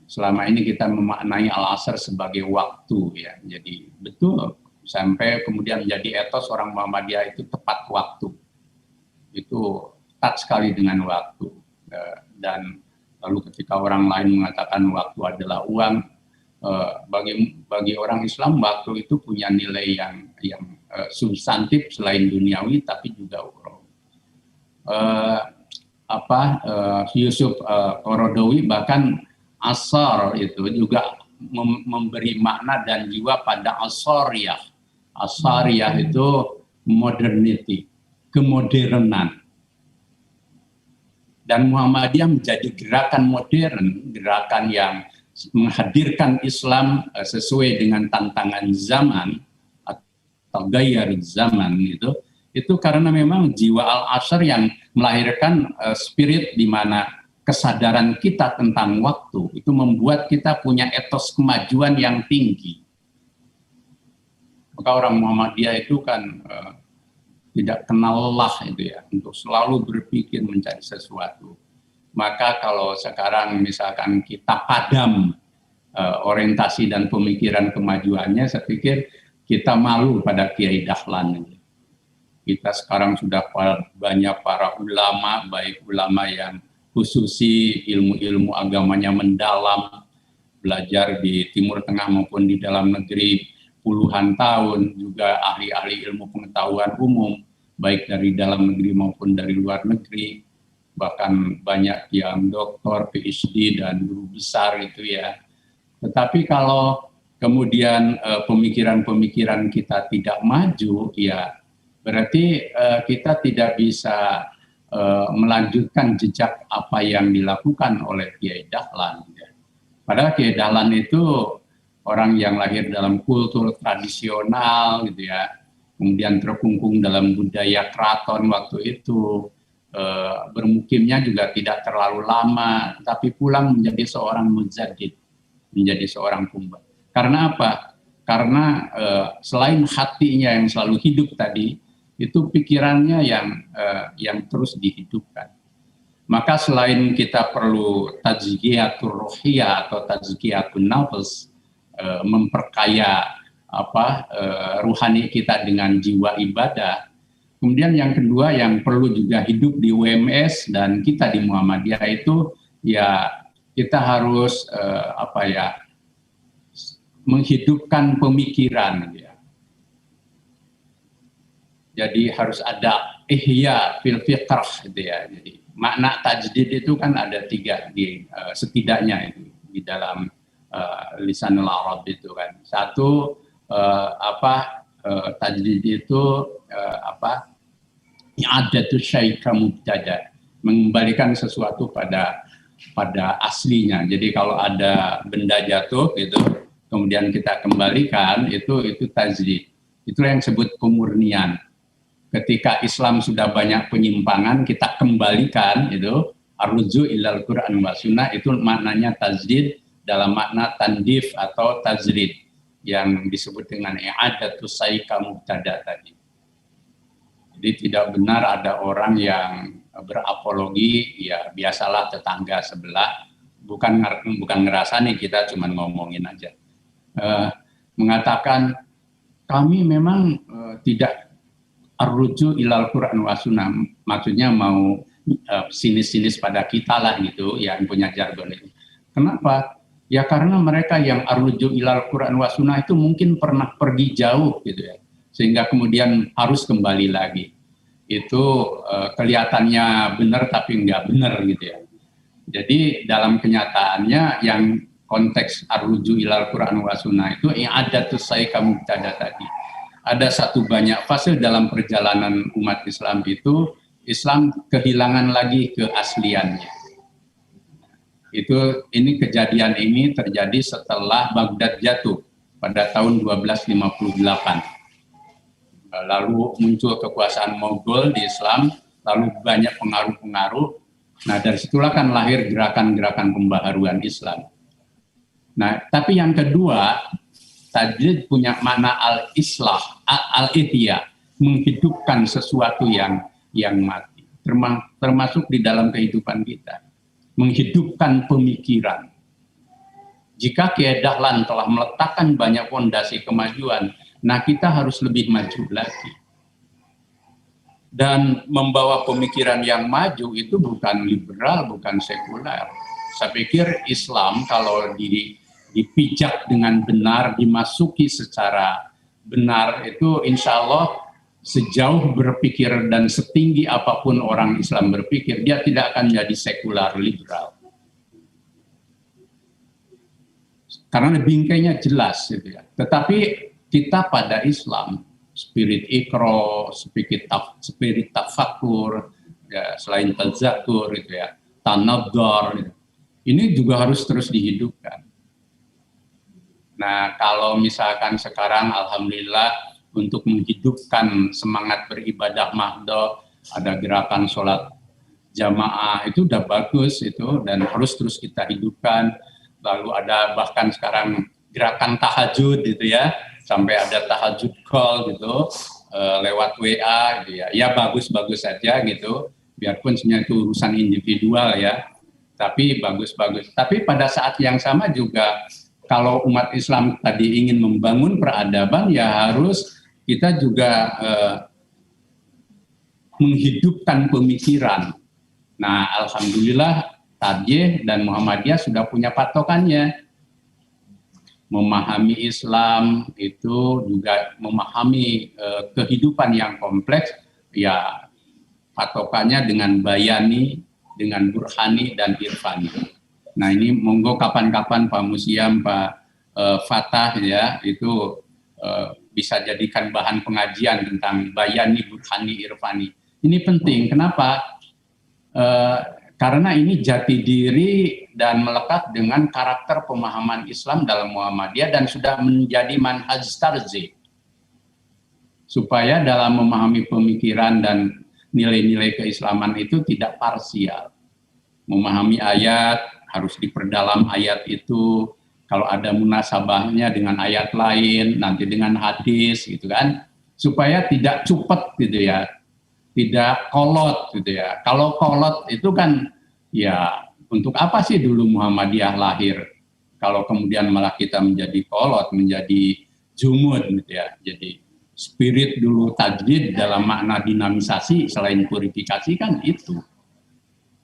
S6: selama ini kita memaknai Al-Asr sebagai waktu ya. Jadi betul sampai kemudian menjadi etos orang Muhammadiyah itu tepat waktu. Itu ketat sekali dengan waktu. Dan lalu ketika orang lain mengatakan waktu adalah uang, bagi orang Islam waktu itu punya nilai yang substantif selain duniawi tapi juga ukhrawi. Yusuf Qaradawi bahkan asar itu juga memberi makna dan jiwa pada asariyah. Asariyah itu modernity, kemodernan. Dan Muhammadiyah menjadi gerakan modern, gerakan yang menghadirkan Islam sesuai dengan tantangan zaman atau gaya zaman itu karena memang jiwa Al-Asr yang melahirkan spirit di mana kesadaran kita tentang waktu itu membuat kita punya etos kemajuan yang tinggi. Maka orang Muhammadiyah itu kan tidak kenal lelah itu ya, untuk selalu berpikir mencari sesuatu. Maka kalau sekarang misalkan kita padam orientasi dan pemikiran kemajuannya, saya pikir kita malu pada Kiai Dahlan. Kita sekarang sudah banyak para ulama, baik ulama yang khususi ilmu-ilmu agamanya mendalam, belajar di Timur Tengah maupun di dalam negeri puluhan tahun, juga ahli-ahli ilmu pengetahuan umum, baik dari dalam negeri maupun dari luar negeri, bahkan banyak yang doktor, PhD, dan guru besar itu ya. Tetapi kalau kemudian pemikiran-pemikiran kita tidak maju, ya berarti kita tidak bisa melanjutkan jejak apa yang dilakukan oleh Kiai Dahlan. Ya. Padahal Kiai Dahlan itu orang yang lahir dalam kultur tradisional, gitu ya, kemudian terkungkung dalam budaya keraton waktu itu, bermukimnya juga tidak terlalu lama, tapi pulang menjadi seorang mujaddid, menjadi seorang pembawa. Karena apa? Karena selain hatinya yang selalu hidup tadi, itu pikirannya yang terus dihidupkan. Maka selain kita perlu tazkiyatur ruhiyah atau tazkiyatun nafs, memperkaya ruhani kita dengan jiwa ibadah. Kemudian yang kedua yang perlu juga hidup di UMS dan kita di Muhammadiyah itu ya kita harus menghidupkan pemikiran. Ya. Jadi harus ada ihya fil fiqh gitu ya. Jadi makna tajdid itu kan ada 3 setidaknya itu di dalam lisanul Arab itu kan. Satu tajdid itu i'adatu syai' ka mubtada, mengembalikan sesuatu pada aslinya. Jadi kalau ada benda jatuh gitu kemudian kita kembalikan itu tajdid. Itulah yang disebut pemurnian. Ketika Islam sudah banyak penyimpangan, kita kembalikan itu arruju ilal Quran wa sunnah, itu maknanya tajdid dalam makna tandif atau tajrid yang disebut dengan i'adatu syai' ka mubtada tadi. Jadi tidak benar ada orang yang berapologi, ya biasalah tetangga sebelah bukan ngerasa nih, kita cuma ngomongin aja. Mengatakan kami memang tidak arruju ilal Quran wa sunnah, maksudnya mau sinis-sinis pada kita lah gitu, yang punya jargon itu. Kenapa? Ya karena mereka yang arruju ilal Quran wa sunnah itu mungkin pernah pergi jauh gitu ya, sehingga kemudian harus kembali lagi. Itu kelihatannya benar tapi nggak benar gitu ya. Jadi dalam kenyataannya yang konteks arruju ilal Quran wa sunnah itu yang ada tuh saya kamu tada tadi. Ada satu banyak fase dalam perjalanan umat Islam itu, Islam kehilangan lagi keasliannya. Ini kejadian ini terjadi setelah Baghdad jatuh pada tahun 1258. Lalu muncul kekuasaan Mogol di Islam, lalu banyak pengaruh-pengaruh. Nah, dari situlah kan lahir gerakan-gerakan pembaharuan Islam. Nah, tapi yang kedua, tajdid punya makna al-islah, al-ihyah, menghidupkan sesuatu yang mati, termasuk di dalam kehidupan kita, menghidupkan pemikiran. Jika Kiai Dahlan telah meletakkan banyak fondasi kemajuan, nah kita harus lebih maju lagi. Dan membawa pemikiran yang maju itu bukan liberal, bukan sekuler. Saya pikir Islam kalau dipijak dengan benar, dimasuki secara benar, itu insya Allah sejauh berpikir dan setinggi apapun orang Islam berpikir, dia tidak akan jadi sekular liberal. Karena bingkainya jelas gitu ya. Tetapi kita pada Islam, spirit ikro, spirit tafakur, ya, selain tazakur gitu ya, tanadzur, gitu. Ini juga harus terus dihidupkan. Nah, kalau misalkan sekarang alhamdulillah untuk menghidupkan semangat beribadah mahdoh, ada gerakan sholat jamaah, itu udah bagus itu, dan harus terus kita hidupkan. Lalu ada bahkan sekarang gerakan tahajud gitu ya, sampai ada tahajud call gitu, lewat WA gitu ya. Ya bagus-bagus saja gitu, biarpun sebenarnya itu urusan individual ya, tapi bagus-bagus. Tapi pada saat yang sama juga, kalau umat Islam tadi ingin membangun peradaban, ya harus kita juga menghidupkan pemikiran. Nah, alhamdulillah Tajdid dan Muhammadiyah sudah punya patokannya. Memahami Islam itu juga memahami kehidupan yang kompleks, ya patokannya dengan bayani, dengan burhani dan irfani. Nah ini monggo kapan-kapan Pak Musiam, Pak Fatah ya, itu bisa jadikan bahan pengajian tentang bayani, burhani, irfani. Ini penting, kenapa? Karena ini jati diri dan melekat dengan karakter pemahaman Islam dalam Muhammadiyah dan sudah menjadi manhaj tarzi. Supaya dalam memahami pemikiran dan nilai-nilai keislaman itu tidak parsial. Memahami ayat, harus diperdalam ayat itu, kalau ada munasabahnya dengan ayat lain, nanti dengan hadis gitu kan, supaya tidak cupet gitu ya, tidak kolot gitu ya. Kalau kolot itu kan ya untuk apa sih dulu Muhammadiyah lahir, kalau kemudian malah kita menjadi kolot, menjadi jumud gitu ya. Jadi spirit dulu tajdid dalam makna dinamisasi selain purifikasi kan itu.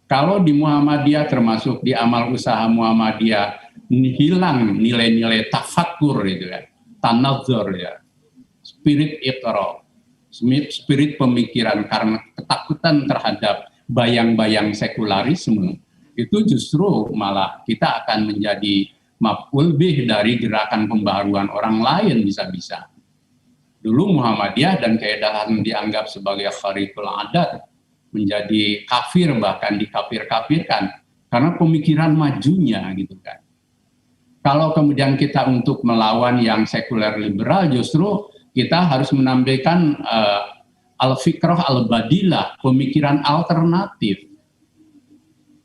S6: Kalau di Muhammadiyah termasuk di amal usaha Muhammadiyah hilang nilai-nilai tafakur itu ya, tanadzur ya, spirit iqra, spirit pemikiran karena ketakutan terhadap bayang-bayang sekularisme, itu justru malah kita akan menjadi maf'ul bih dari gerakan pembaharuan orang lain bisa-bisa. Dulu Muhammadiyah dan keedahan dianggap sebagai khariful adat, menjadi kafir, bahkan dikafir-kafirkan karena pemikiran majunya gitu kan. Kalau kemudian kita untuk melawan yang sekuler liberal, justru kita harus menampilkan al-fikrah al-badilah, pemikiran alternatif.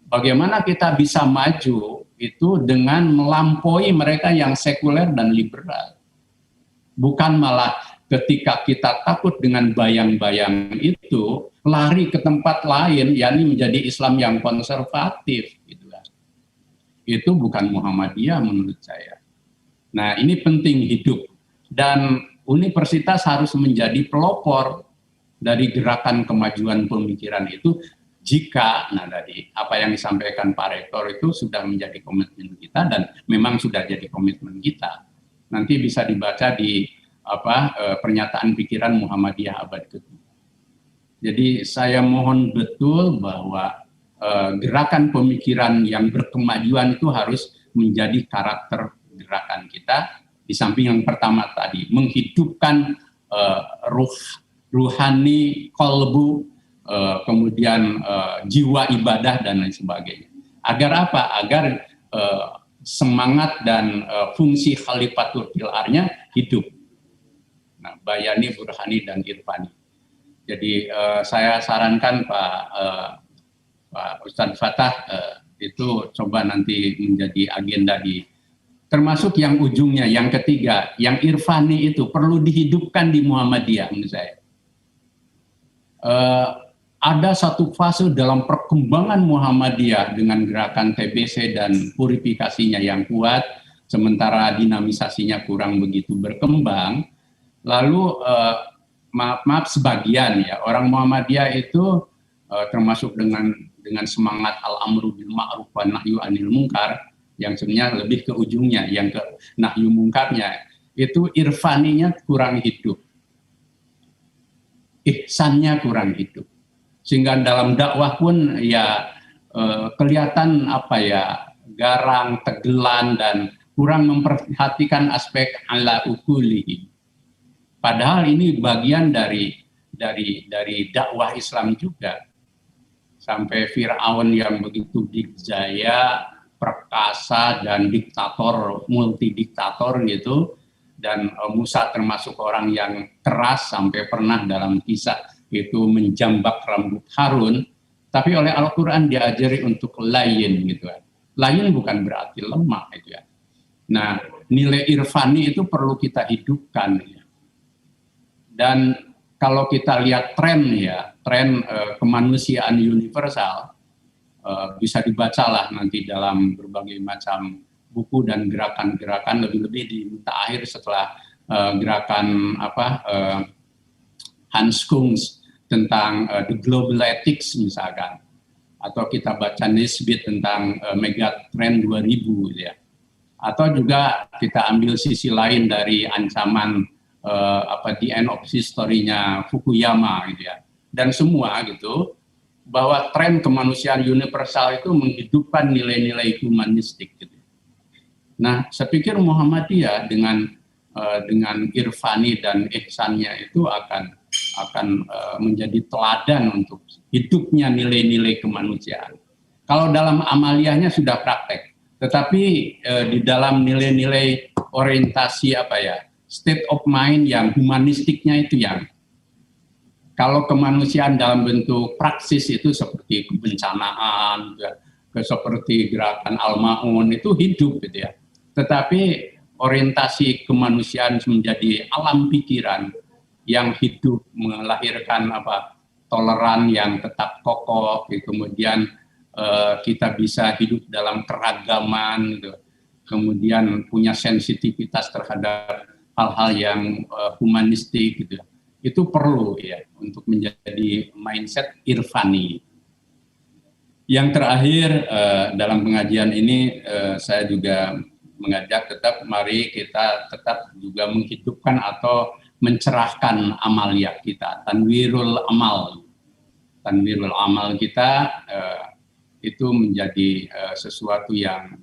S6: Bagaimana kita bisa maju itu dengan melampaui mereka yang sekuler dan liberal. Bukan malah ketika kita takut dengan bayang-bayang itu, lari ke tempat lain, yakni menjadi Islam yang konservatif. Gitu kan. itu bukan Muhammadiyah menurut saya. Nah, ini penting hidup. Dan universitas harus menjadi pelopor dari gerakan kemajuan pemikiran itu jika, nah tadi apa yang disampaikan Pak Rektor itu sudah menjadi komitmen kita dan memang sudah jadi komitmen kita. Nanti bisa dibaca di pernyataan pikiran Muhammadiyah abad ke-7. Jadi saya mohon betul bahwa gerakan pemikiran yang berkemajuan itu harus menjadi karakter gerakan kita. Di samping yang pertama tadi, menghidupkan ruhani, kolbu, kemudian jiwa ibadah dan lain sebagainya. Agar apa? Agar semangat dan fungsi khalifatul filarnya hidup. Nah, bayani, burhani, dan irfani. Jadi saya sarankan Pak Ustadz Fatah itu coba nanti menjadi agenda termasuk yang ujungnya, yang ketiga, yang irfani itu perlu dihidupkan di Muhammadiyah menurut saya. Ada satu fase dalam perkembangan Muhammadiyah dengan gerakan TBC dan purifikasinya yang kuat, sementara dinamisasinya kurang begitu berkembang. Lalu maaf sebagian ya orang Muhammadiyah itu termasuk dengan semangat al-amru bil ma'ruf wa nahyu anil munkar yang sebenarnya lebih ke ujungnya, yang ke nahyu munkarnya itu irfaninya kurang hidup, ihsannya kurang hidup, sehingga dalam dakwah pun ya kelihatan garang, tegelan dan kurang memperhatikan aspek ala ukulihi. Padahal ini bagian dari dakwah Islam juga. Sampai Fir'aun yang begitu dikjaya, perkasa dan diktator, multidiktator gitu, dan Musa termasuk orang yang keras sampai pernah dalam kisah itu menjambak rambut Harun, tapi oleh Al-Quran diajari untuk layin gitu kan. Layin bukan berarti lemah itu ya. Nah, nilai irfani itu perlu kita hidupkan ya. Dan kalau kita lihat tren kemanusiaan universal, bisa dibacalah nanti dalam berbagai macam buku dan gerakan-gerakan, lebih-lebih di Mutakhir setelah gerakan Hans Kunz tentang The Global Ethics misalkan, atau kita baca Nisbet tentang Megatrend 2000 ya, atau juga kita ambil sisi lain dari ancaman the end of history-nya Fukuyama gitu ya, dan semua gitu, bahwa tren kemanusiaan universal itu menghidupkan nilai-nilai humanistik gitu. Nah, saya pikir Muhammadiyah dengan irfani dan ihsannya itu akan menjadi teladan untuk hidupnya nilai-nilai kemanusiaan. Kalau dalam amaliyahnya sudah praktek, tetapi di dalam nilai-nilai orientasi state of mind yang humanistiknya itu yang kalau kemanusiaan dalam bentuk praksis itu seperti kebencanaan, seperti gerakan Al-Ma'un itu hidup gitu ya. Tetapi orientasi kemanusiaan menjadi alam pikiran yang hidup, melahirkan toleran yang tetap kokoh, kemudian kita bisa hidup dalam keragaman, gitu. Kemudian punya sensitivitas terhadap hal-hal yang humanistik gitu. Itu perlu ya untuk menjadi mindset irfani. Yang terakhir dalam pengajian ini saya juga mengajak tetap mari kita tetap juga menghidupkan atau mencerahkan amaliyah kita, tanwirul amal. Tanwirul amal kita itu menjadi sesuatu yang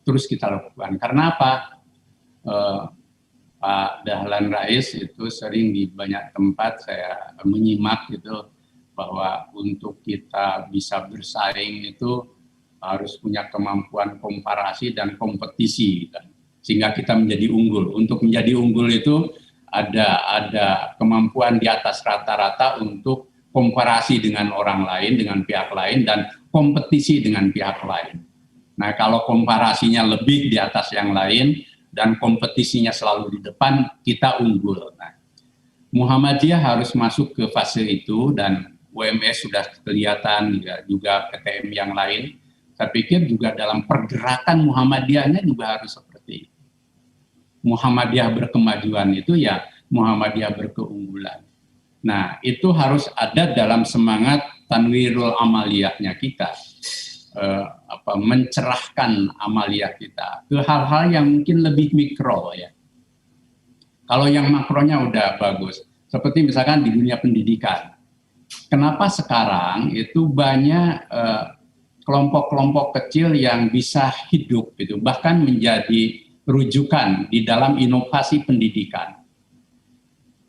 S6: terus kita lakukan. Karena apa? Pak Dahlan Rais itu sering di banyak tempat saya menyimak gitu, bahwa untuk kita bisa bersaing itu harus punya kemampuan komparasi dan kompetisi, sehingga kita menjadi unggul. Untuk menjadi unggul itu ada kemampuan di atas rata-rata untuk komparasi dengan orang lain, dengan pihak lain, dan kompetisi dengan pihak lain. Nah, kalau komparasinya lebih di atas yang lain dan kompetisinya selalu di depan, kita unggul. Nah, Muhammadiyah harus masuk ke fase itu, dan UMS sudah kelihatan juga PTM yang lain. Saya pikir juga dalam pergerakan Muhammadiyahnya juga harus seperti itu. Muhammadiyah berkemajuan itu ya Muhammadiyah berkeunggulan. Nah, itu harus ada dalam semangat tanwirul amaliyahnya kita. Mencerahkan amaliyah kita ke hal-hal yang mungkin lebih mikro ya. Kalau yang makronya udah bagus, seperti misalkan di dunia pendidikan. Kenapa sekarang itu banyak kelompok-kelompok kecil yang bisa hidup itu, bahkan menjadi rujukan di dalam inovasi pendidikan.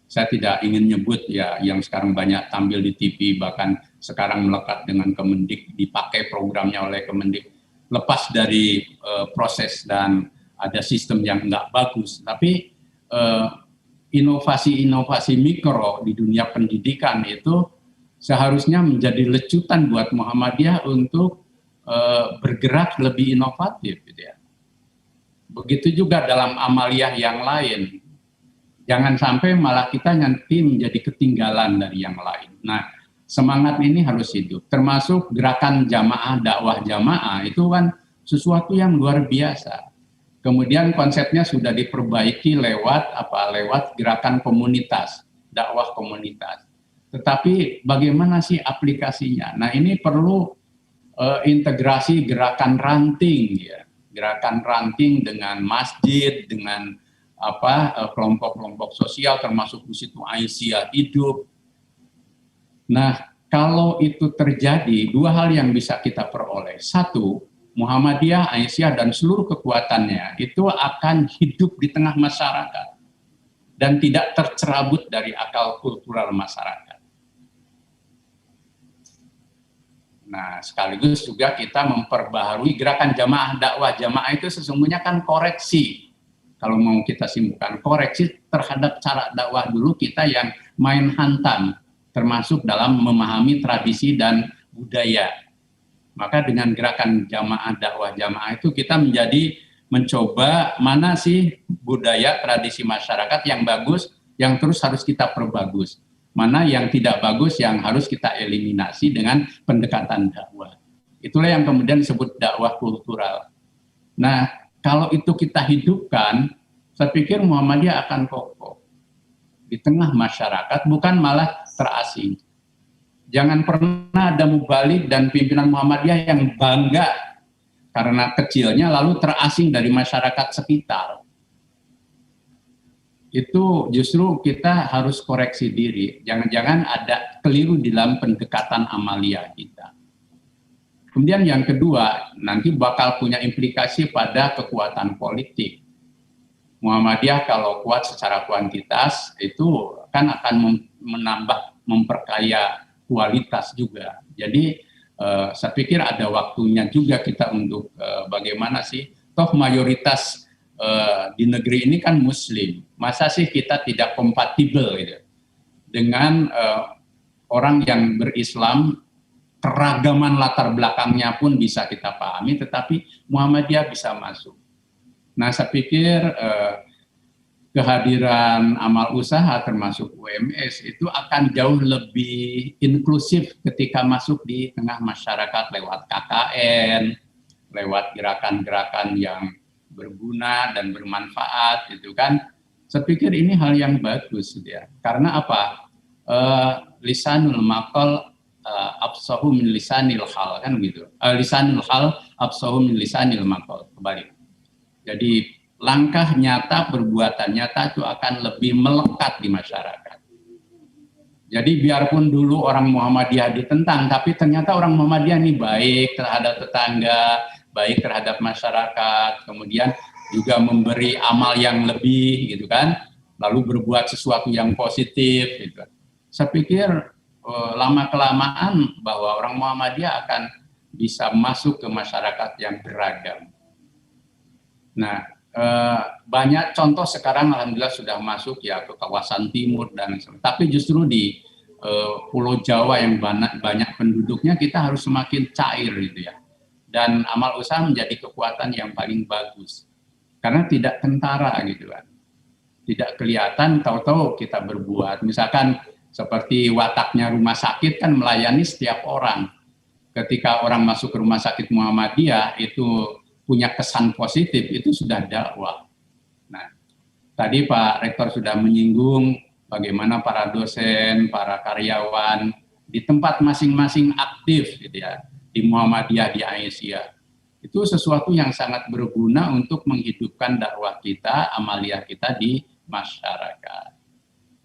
S6: Saya tidak ingin nyebut ya yang sekarang banyak tampil di TV, bahkan sekarang melekat dengan Kemendik, dipakai programnya oleh Kemendik, lepas dari proses dan ada sistem yang nggak bagus, tapi inovasi-inovasi mikro di dunia pendidikan itu seharusnya menjadi lecutan buat Muhammadiyah untuk bergerak lebih inovatif gitu ya. Begitu juga dalam amaliyah yang lain. Jangan sampai malah kita nanti menjadi ketinggalan dari yang lain. Nah, semangat ini harus hidup. Termasuk gerakan jamaah, dakwah jamaah itu kan sesuatu yang luar biasa. Kemudian konsepnya sudah diperbaiki lewat gerakan komunitas, dakwah komunitas. Tetapi bagaimana sih aplikasinya? Nah, ini perlu integrasi gerakan ranting ya. Gerakan ranting dengan masjid, dengan kelompok-kelompok sosial termasuk di situ Aisyah hidup. Nah, kalau itu terjadi, dua hal yang bisa kita peroleh. Satu, Muhammadiyah, Aisyah dan seluruh kekuatannya itu akan hidup di tengah masyarakat dan tidak tercerabut dari akal kultural masyarakat. Nah, sekaligus juga kita memperbaharui gerakan jamaah, dakwah jamaah itu sesungguhnya kan koreksi. Kalau mau kita simpulkan, koreksi terhadap cara dakwah dulu kita yang main hantam, termasuk dalam memahami tradisi dan budaya. Maka dengan gerakan jamaah, dakwah jamaah itu kita mencoba mana sih budaya, tradisi masyarakat yang bagus, yang terus harus kita perbagus. Mana yang tidak bagus yang harus kita eliminasi dengan pendekatan dakwah. Itulah yang kemudian disebut dakwah kultural. Nah, kalau itu kita hidupkan, saya pikir Muhammadiyah akan kokoh di tengah masyarakat, bukan malah terasing. Jangan pernah ada mubalik dan pimpinan Muhammadiyah yang bangga karena kecilnya lalu terasing dari masyarakat sekitar. Itu justru kita harus koreksi diri. Jangan-jangan ada keliru di dalam pendekatan amaliyah kita. Kemudian yang kedua, nanti bakal punya implikasi pada kekuatan politik. Muhammadiyah kalau kuat secara kuantitas, itu kan akan memperkaya kualitas juga. Jadi saya pikir ada waktunya juga kita untuk bagaimana sih, toh mayoritas di negeri ini kan Muslim, masa sih kita tidak kompatibel gitu dengan orang yang berislam, keragaman latar belakangnya pun bisa kita pahami, tetapi Muhammadiyah bisa masuk. Nah, saya pikir kehadiran amal usaha termasuk UMS itu akan jauh lebih inklusif ketika masuk di tengah masyarakat lewat KKN, lewat gerakan-gerakan yang berguna dan bermanfaat gitu kan. Saya pikir ini hal yang bagus gitu ya. Karena apa? Lisanul maqal absahu min lisanil hal kan gitu. Lisanul hal absahu min lisanil maqal. Kembali. Jadi langkah nyata, perbuatan nyata itu akan lebih melekat di masyarakat. Jadi biarpun dulu orang Muhammadiyah ditentang, tapi ternyata orang Muhammadiyah ini baik terhadap tetangga, baik terhadap masyarakat, kemudian juga memberi amal yang lebih gitu kan, lalu berbuat sesuatu yang positif gitu. Saya pikir lama-kelamaan bahwa orang Muhammadiyah akan bisa masuk ke masyarakat yang beragam. Nah, banyak contoh sekarang alhamdulillah sudah masuk ya ke kawasan timur dan tapi justru di Pulau Jawa yang banyak penduduknya kita harus semakin cair gitu ya. Dan amal usaha menjadi kekuatan yang paling bagus. Karena tidak tentara gitu kan. Tidak kelihatan, tahu-tahu kita berbuat. Misalkan seperti wataknya rumah sakit kan melayani setiap orang. ketika orang masuk ke rumah sakit Muhammadiyah itu punya kesan positif, itu sudah dakwah. Nah, tadi Pak Rektor sudah menyinggung bagaimana para dosen, para karyawan di tempat masing-masing aktif gitu ya, di Muhammadiyah, di Aisyah. Itu sesuatu yang sangat berguna untuk menghidupkan dakwah kita, amaliyah kita di masyarakat.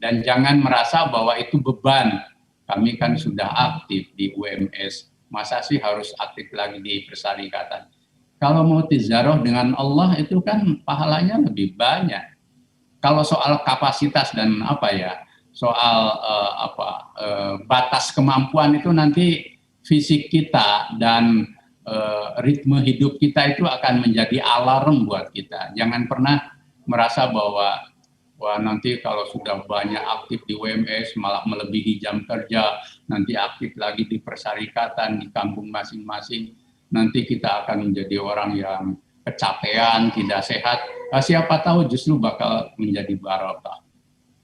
S6: Dan jangan merasa bahwa itu beban. Kami kan sudah aktif di UMS, masa sih harus aktif lagi di persyarikatan? Kalau mau tizaroh dengan Allah itu kan pahalanya lebih banyak. Kalau soal kapasitas dan soal batas kemampuan itu nanti fisik kita dan ritme hidup kita itu akan menjadi alarm buat kita. Jangan pernah merasa bahwa wah nanti kalau sudah banyak aktif di UMS malah melebihi jam kerja, nanti aktif lagi di persyarikatan di kampung masing-masing, nanti kita akan menjadi orang yang kecapean, tidak sehat. Siapa tahu justru bakal menjadi barokah.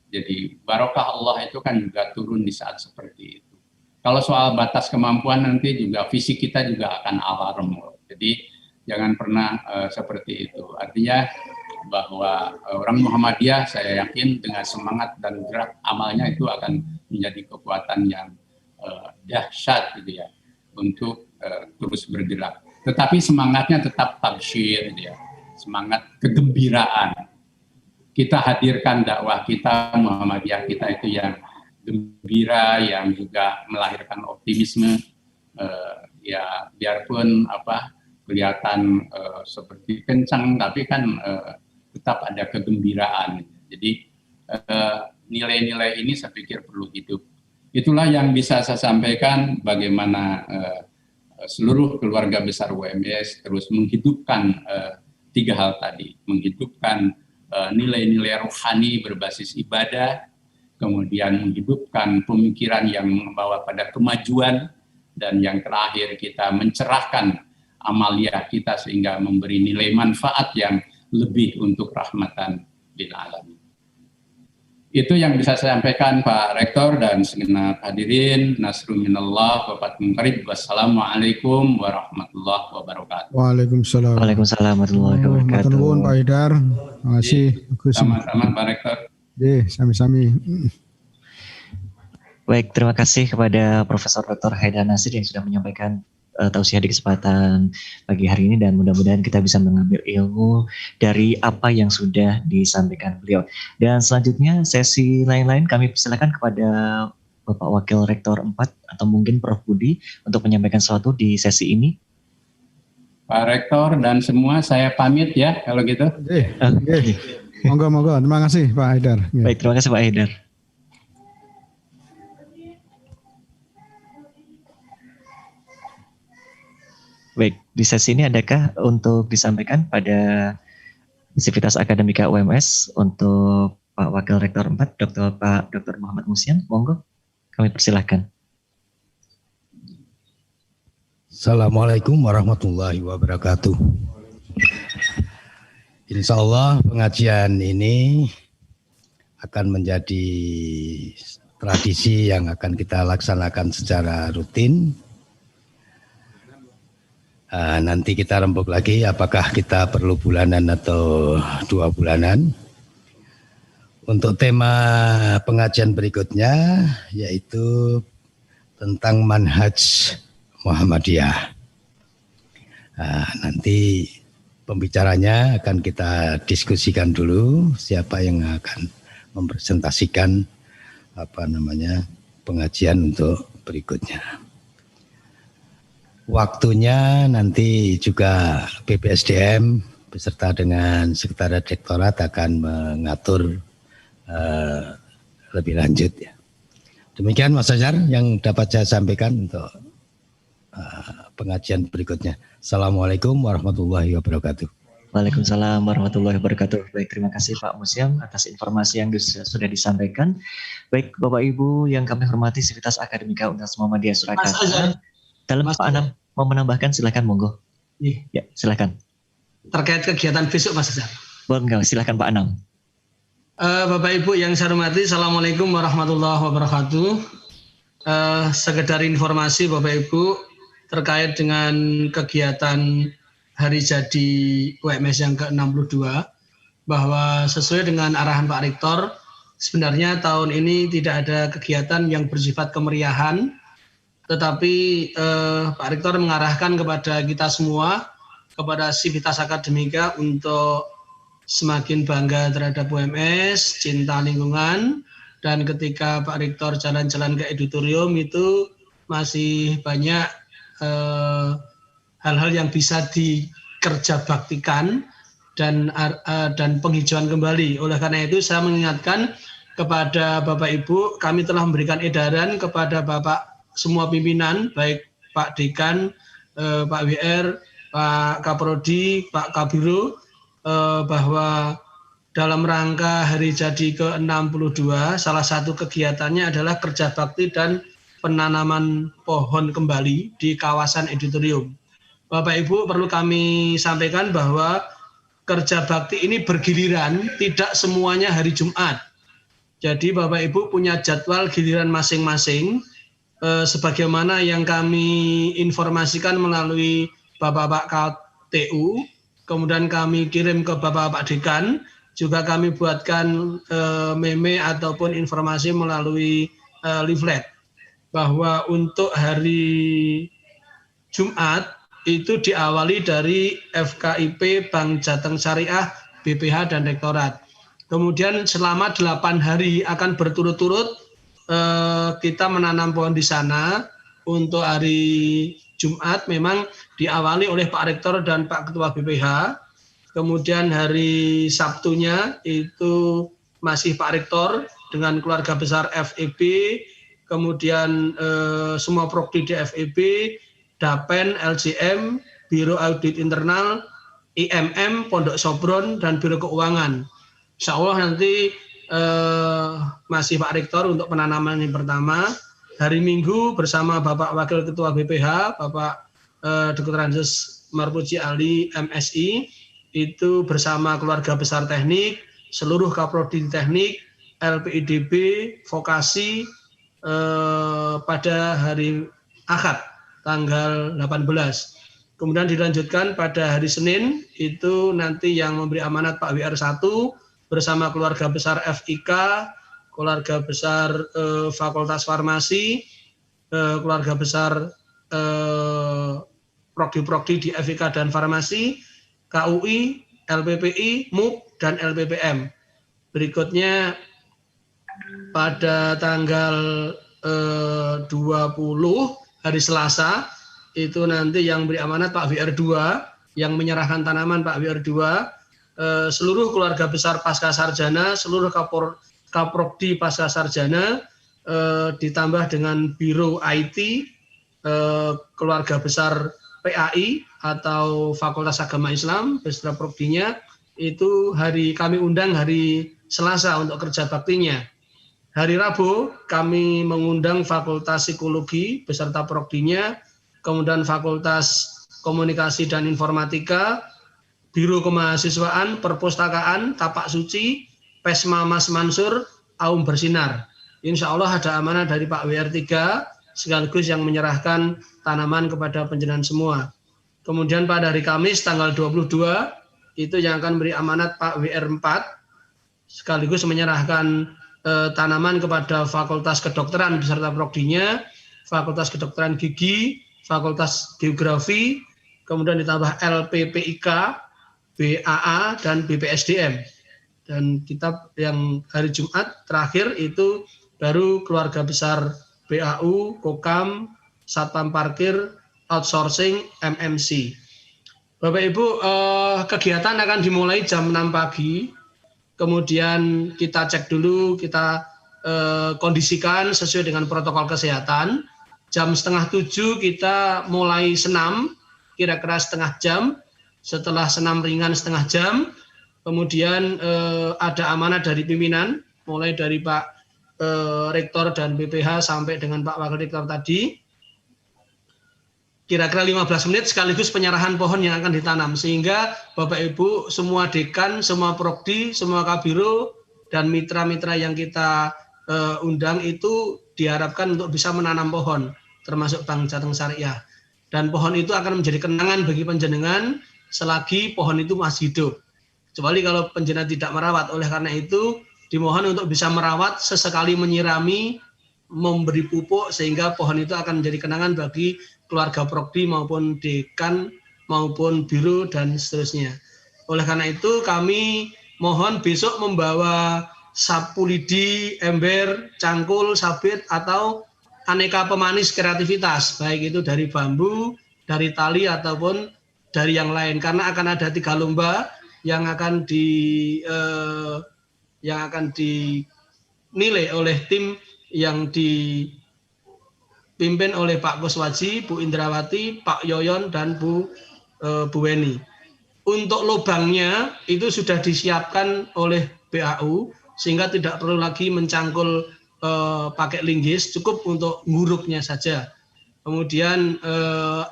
S6: Jadi barokah Allah itu kan juga turun di saat seperti itu. Kalau soal batas kemampuan nanti juga fisik kita juga akan alarm. Jadi jangan pernah seperti itu. Artinya bahwa orang Muhammadiyah saya yakin dengan semangat dan gerak amalnya itu akan menjadi kekuatan yang dahsyat gitu ya untuk terus bergerak. Tetapi semangatnya tetap tabsyir gitu ya. Semangat kegembiraan. Kita hadirkan dakwah kita, Muhammadiyah kita itu yang gembira, yang juga melahirkan optimisme. Ya biarpun kelihatan seperti kencang, tapi kan tetap ada kegembiraan. Jadi nilai-nilai ini saya pikir perlu hidup. Itulah yang bisa saya sampaikan bagaimana seluruh keluarga besar UMS terus menghidupkan 3 hal tadi, menghidupkan nilai-nilai rohani berbasis ibadah, kemudian menghidupkan pemikiran yang membawa pada kemajuan, dan yang terakhir kita mencerahkan amaliyah kita sehingga memberi nilai manfaat yang lebih untuk rahmatan lil alamin. Itu yang bisa saya sampaikan Pak Rektor dan segenap hadirin. Nasrul minallah wa fatihun qarib. Wassalamualaikum warahmatullahi wabarakatuh.
S5: Waalaikumsalam.
S1: Waalaikumsalam warahmatullahi wabarakatuh.
S5: Matur Pak Haidar. Terima kasih.
S6: Sama-sama Pak Rektor.
S5: Sami-sami.
S1: Baik, terima kasih kepada Profesor Dr. Haidar Nasir yang sudah menyampaikan tausiah di kesempatan pagi hari ini, dan mudah-mudahan kita bisa mengambil ilmu dari apa yang sudah disampaikan beliau. Dan selanjutnya sesi lain-lain kami persilakan kepada Bapak Wakil Rektor 4 atau mungkin Prof. Budi untuk menyampaikan sesuatu di sesi ini.
S6: Pak Rektor dan semua saya pamit ya kalau gitu.
S5: Monggo. Terima kasih Pak Haidar.
S1: Baik, terima kasih Pak Haidar. Baik, di sesi ini adakah untuk disampaikan pada Sivitas Akademika UMS untuk Pak Wakil Rektor 4, Dr. Muhammad Musian? Monggo, kami persilahkan.
S7: Assalamualaikum warahmatullahi wabarakatuh. Insya Allah pengajian ini akan menjadi tradisi yang akan kita laksanakan secara rutin. Nanti kita rembuk lagi apakah kita perlu bulanan atau 2 bulanan. Untuk tema pengajian berikutnya yaitu tentang manhaj Muhammadiyah. Nanti pembicaranya akan kita diskusikan dulu siapa yang akan mempresentasikan pengajian untuk berikutnya. Waktunya nanti juga BPSDM beserta dengan Sekretariat Rektorat akan mengatur lebih lanjut ya. Demikian Mas Azhar yang dapat saya sampaikan untuk pengajian berikutnya. Assalamualaikum warahmatullahi wabarakatuh.
S1: Waalaikumsalam warahmatullahi wabarakatuh. Baik, terima kasih Pak Musiam atas informasi yang sudah disampaikan. Baik, Bapak Ibu yang kami hormati, Sivitas Akademika Universitas Muhammadiyah Surakarta. Dalam Pak Anam mau menambahkan, silakan monggo. Ya, silakan.
S8: Terkait kegiatan besok Mas Azhar.
S1: Boleh, silakan Pak Anam.
S8: Bapak Ibu yang saya hormati, Assalamualaikum warahmatullahi wabarakatuh. Sekedar informasi Bapak Ibu, terkait dengan kegiatan hari jadi UMS yang ke-62, bahwa sesuai dengan arahan Pak Rektor, sebenarnya tahun ini tidak ada kegiatan yang bersifat kemeriahan, tetapi Pak Rektor mengarahkan kepada kita semua, kepada Sivitas Akademika untuk semakin bangga terhadap UMS, cinta lingkungan, dan ketika Pak Rektor jalan-jalan ke editorium itu masih banyak hal-hal yang bisa dikerja baktikan dan penghijauan kembali. Oleh karena itu saya mengingatkan kepada Bapak Ibu, kami telah memberikan edaran kepada Bapak semua pimpinan, baik Pak Dekan, Pak WR, Pak Kaprodi, Pak Kabiro, bahwa dalam rangka hari jadi ke-62, salah satu kegiatannya adalah kerja bakti dan penanaman pohon kembali di kawasan editorium. Bapak Ibu, perlu kami sampaikan bahwa kerja bakti ini bergiliran, tidak semuanya hari Jumat. Jadi Bapak Ibu punya jadwal giliran masing-masing, sebagaimana yang kami informasikan melalui Bapak-Bapak KTU, kemudian kami kirim ke Bapak-Bapak Dekan, juga kami buatkan meme ataupun informasi melalui leaflet, bahwa untuk hari Jumat itu diawali dari FKIP Bank Jateng Syariah, BPH, dan Rektorat. Kemudian selama 8 hari akan berturut-turut kita menanam pohon di sana. Untuk hari Jumat memang diawali oleh Pak Rektor dan Pak Ketua BPH. Kemudian hari Sabtunya itu masih Pak Rektor dengan keluarga besar FEB, kemudian semua prodi di FEB, Dapen, LCM, Biro Audit Internal, IMM, Pondok Sopron, dan Biro Keuangan. Insya Allah nanti masih Pak Rektor untuk penanaman yang pertama. Hari Minggu bersama Bapak Wakil Ketua BPH, Bapak Dr. Andes Marpuji Ali, MSI, itu bersama keluarga besar teknik, seluruh kaprodi teknik, LPIDB, vokasi pada hari Ahad, tanggal 18. Kemudian dilanjutkan pada hari Senin, itu nanti yang memberi amanat Pak WR1 bersama keluarga besar FIK, keluarga besar Fakultas Farmasi, keluarga besar prodi-prodi di FIK dan Farmasi, KUI, LPPI, MUP, dan LPPM. Berikutnya pada tanggal 20 hari Selasa, itu nanti yang beri amanat Pak WR2, yang menyerahkan tanaman Pak WR2, seluruh keluarga besar pasca sarjana, seluruh kaprodi pasca sarjana, ditambah dengan Biro IT, keluarga besar PAI atau Fakultas Agama Islam, beserta prodinya, itu kami undang hari Selasa untuk kerja baktinya. Hari Rabu kami mengundang Fakultas Psikologi beserta prodinya, kemudian Fakultas Komunikasi dan Informatika, Biro Kemahasiswaan, Perpustakaan, Tapak Suci, Pesma Mas Mansur, Aum Bersinar. Insya Allah ada amanah dari Pak WR3 sekaligus yang menyerahkan tanaman kepada panjenengan semua. Kemudian pada hari Kamis tanggal 22 itu yang akan beri amanat Pak WR4 sekaligus menyerahkan tanaman kepada Fakultas Kedokteran beserta prodinya, Fakultas Kedokteran Gigi, Fakultas Geografi, kemudian ditambah LPPIK, BAA, dan BPSDM. Dan kitab yang hari Jumat terakhir itu baru keluarga besar BAU, Kokam, Satpam Parkir, Outsourcing, MMC. Bapak Ibu, kegiatan akan dimulai jam 6 pagi, kemudian kita cek dulu, kita kondisikan sesuai dengan protokol kesehatan. Jam 6:30 kita mulai senam, kira-kira setengah jam. Setelah senam ringan setengah jam, kemudian ada amanah dari pimpinan, mulai dari Pak Rektor dan BPH sampai dengan Pak Wakil Rektor tadi. Kira-kira 15 menit sekaligus penyerahan pohon yang akan ditanam. Sehingga Bapak Ibu, semua dekan, semua prodi, semua kabiro, dan mitra-mitra yang kita undang itu diharapkan untuk bisa menanam pohon, termasuk Bank Jateng Syariah. dan pohon itu akan menjadi kenangan bagi panjenengan selagi pohon itu masih hidup. Kecuali kalau panjenengan tidak merawat. Oleh karena itu dimohon untuk bisa merawat, sesekali menyirami, memberi pupuk, sehingga pohon itu akan menjadi kenangan bagi keluarga prodi maupun dekan maupun biro dan seterusnya. Oleh karena itu kami mohon besok membawa sapu lidi, ember, cangkul, sabit, atau aneka pemanis kreativitas, baik itu dari bambu, dari tali, ataupun dari yang lain. Karena akan ada 3 lomba yang akan dinilai oleh tim yang dipimpin oleh Pak Kuswaji, Bu Indrawati, Pak Yoyon, dan Bu Weni. Untuk lubangnya itu sudah disiapkan oleh BAU, sehingga tidak perlu lagi mencangkul pakai linggis, cukup untuk nguruknya saja. Kemudian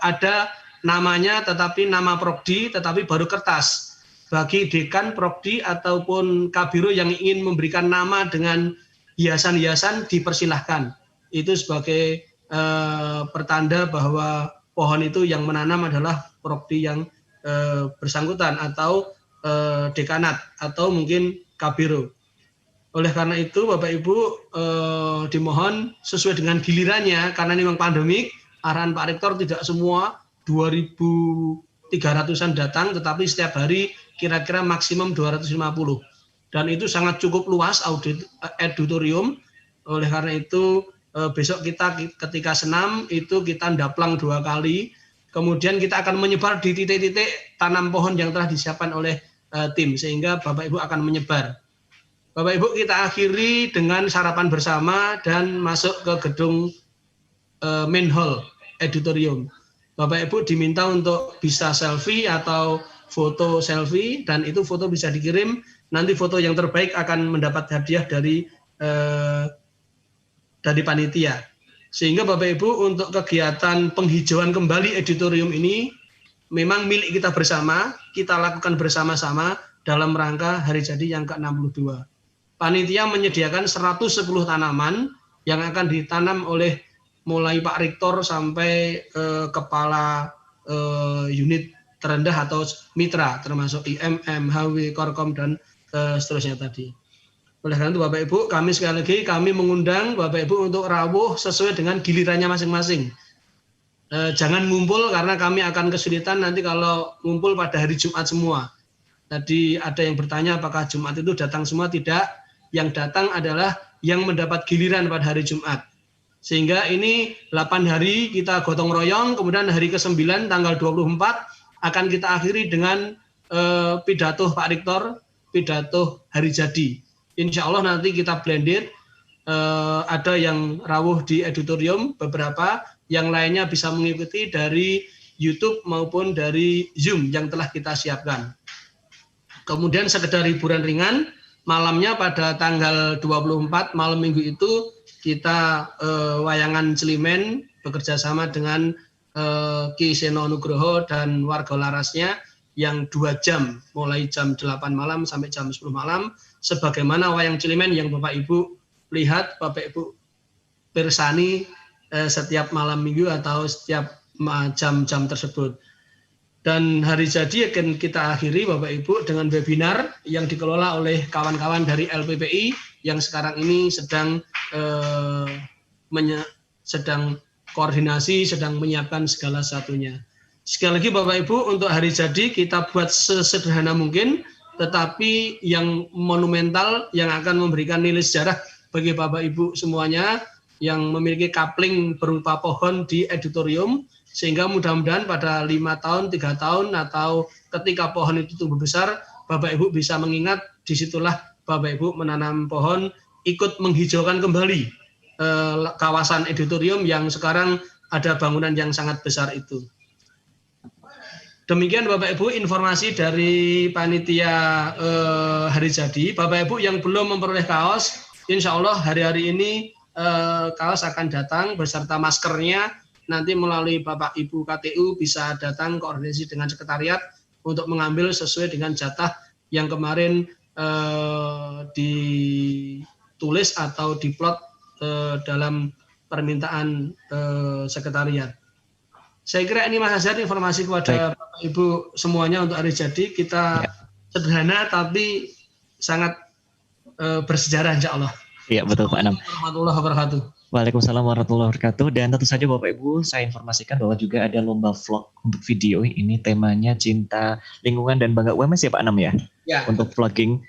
S8: ada namanya, tetapi nama prodi, tetapi baru kertas. Bagi dekan, prodi, ataupun kabiro yang ingin memberikan nama dengan hiasan-hiasan, dipersilahkan. Itu sebagai pertanda bahwa pohon itu yang menanam adalah prodi yang bersangkutan, atau dekanat, atau mungkin kabiro. Oleh karena itu Bapak Ibu dimohon sesuai dengan gilirannya, karena ini memang pandemik, arahan Pak Rektor tidak semua 2.300-an datang, tetapi setiap hari kira-kira maksimum 250. Dan itu sangat cukup luas auditorium. Oleh karena itu besok kita ketika senam itu kita ndaplang 2 kali. Kemudian kita akan menyebar di titik-titik tanam pohon yang telah disiapkan oleh tim, sehingga Bapak Ibu akan menyebar. Bapak Ibu, kita akhiri dengan sarapan bersama dan masuk ke gedung main hall auditorium. Bapak Ibu diminta untuk bisa selfie atau foto selfie, dan itu foto bisa dikirim. Nanti foto yang terbaik akan mendapat hadiah dari panitia. Sehingga Bapak Ibu, untuk kegiatan penghijauan kembali auditorium ini memang milik kita bersama, kita lakukan bersama-sama dalam rangka hari jadi yang ke-62. Panitia menyediakan 110 tanaman yang akan ditanam oleh mulai Pak Rektor sampai kepala unit terendah atau mitra, termasuk IMM, HW, Korkom, dan seterusnya tadi. Oleh karena itu Bapak Ibu, kami sekali lagi kami mengundang Bapak Ibu untuk rawuh sesuai dengan gilirannya masing-masing. Jangan ngumpul, karena kami akan kesulitan nanti kalau ngumpul pada hari Jumat semua. Tadi ada yang bertanya apakah Jumat itu datang semua? Tidak. Yang datang adalah yang mendapat giliran pada hari Jumat. Sehingga ini 8 hari kita gotong royong, kemudian hari ke-9 tanggal 24 akan kita akhiri dengan pidato Pak Rektor, pidato hari jadi. Insya Allah nanti kita blended, ada yang rawuh di auditorium beberapa, yang lainnya bisa mengikuti dari YouTube maupun dari Zoom yang telah kita siapkan. Kemudian sekedar hiburan ringan, malamnya pada tanggal 24 malam minggu itu kita wayangan Celimen bekerja sama dengan Ki Seno Nugroho dan warga larasnya yang 2 jam, mulai jam 8 malam sampai jam 10 malam, sebagaimana wayang Celimen yang Bapak Ibu lihat, Bapak Ibu pirsani setiap malam minggu atau setiap jam-jam tersebut. Dan hari jadi akan kita akhiri Bapak Ibu dengan webinar yang dikelola oleh kawan-kawan dari LPPI yang sekarang ini sedang koordinasi, sedang menyiapkan segala satunya. Sekali lagi Bapak Ibu, untuk hari jadi kita buat sesederhana mungkin, tetapi yang monumental, yang akan memberikan nilai sejarah bagi Bapak Ibu semuanya, yang memiliki kapling berupa pohon di auditorium, sehingga mudah-mudahan pada 5 tahun, 3 tahun, atau ketika pohon itu tumbuh besar, Bapak Ibu bisa mengingat, disitulah Bapak Ibu menanam pohon, ikut menghijaukan kembali kawasan auditorium yang sekarang ada bangunan yang sangat besar itu. Demikian Bapak Ibu informasi dari panitia hari jadi. Bapak Ibu yang belum memperoleh kaos, insya Allah hari-hari ini kaos akan datang beserta maskernya. Nanti melalui Bapak Ibu KTU bisa datang koordinasi dengan sekretariat untuk mengambil sesuai dengan jatah yang kemarin ditulis atau diplot dalam permintaan sekretariat. Saya kira ini Mas Azhar informasi kepada Bapak Ibu semuanya untuk hari jadi. Kita sederhana tapi sangat bersejarah insya Allah.
S1: Iya betul Pak Anam.
S8: Warahmatullahi wabarakatuh.
S1: Waalaikumsalam warahmatullahi wabarakatuh. Dan tentu saja Bapak Ibu, saya informasikan bahwa juga ada lomba vlog untuk video. Ini temanya cinta lingkungan dan bangga UMS ya Pak Anam ya?
S8: Ya.
S1: Untuk vlogging.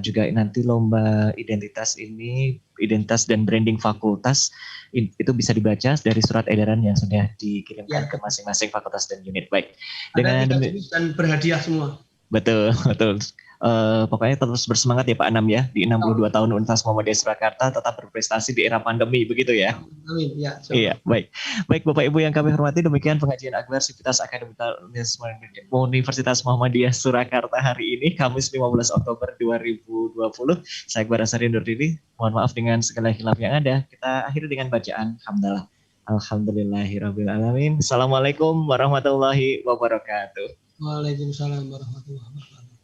S1: Juga nanti lomba identitas ini, identitas dan branding fakultas, itu bisa dibaca dari surat edaran yang sudah dikirimkan ke masing-masing fakultas dan unit. Baik.
S8: Dengan dan berhadiah semua.
S1: Betul, betul. Pokoknya terus bersemangat ya Pak Anam ya, di 62 tahun Universitas Muhammadiyah Surakarta tetap berprestasi di era pandemi, begitu ya?
S8: Amin, ya.
S1: Iya, baik. Baik Bapak Ibu yang kami hormati, demikian pengajian Akbar Sivitas Akademika Universitas Muhammadiyah Surakarta hari ini, Kamis 15 Oktober 2020. Saya Akbar Asari undur diri, mohon maaf dengan segala khilaf yang ada. Kita akhiri dengan bacaan hamdalah. Alhamdulillahirrabbilalamin. Assalamualaikum warahmatullahi wabarakatuh.
S8: Waalaikumsalam warahmatullahi wabarakatuh.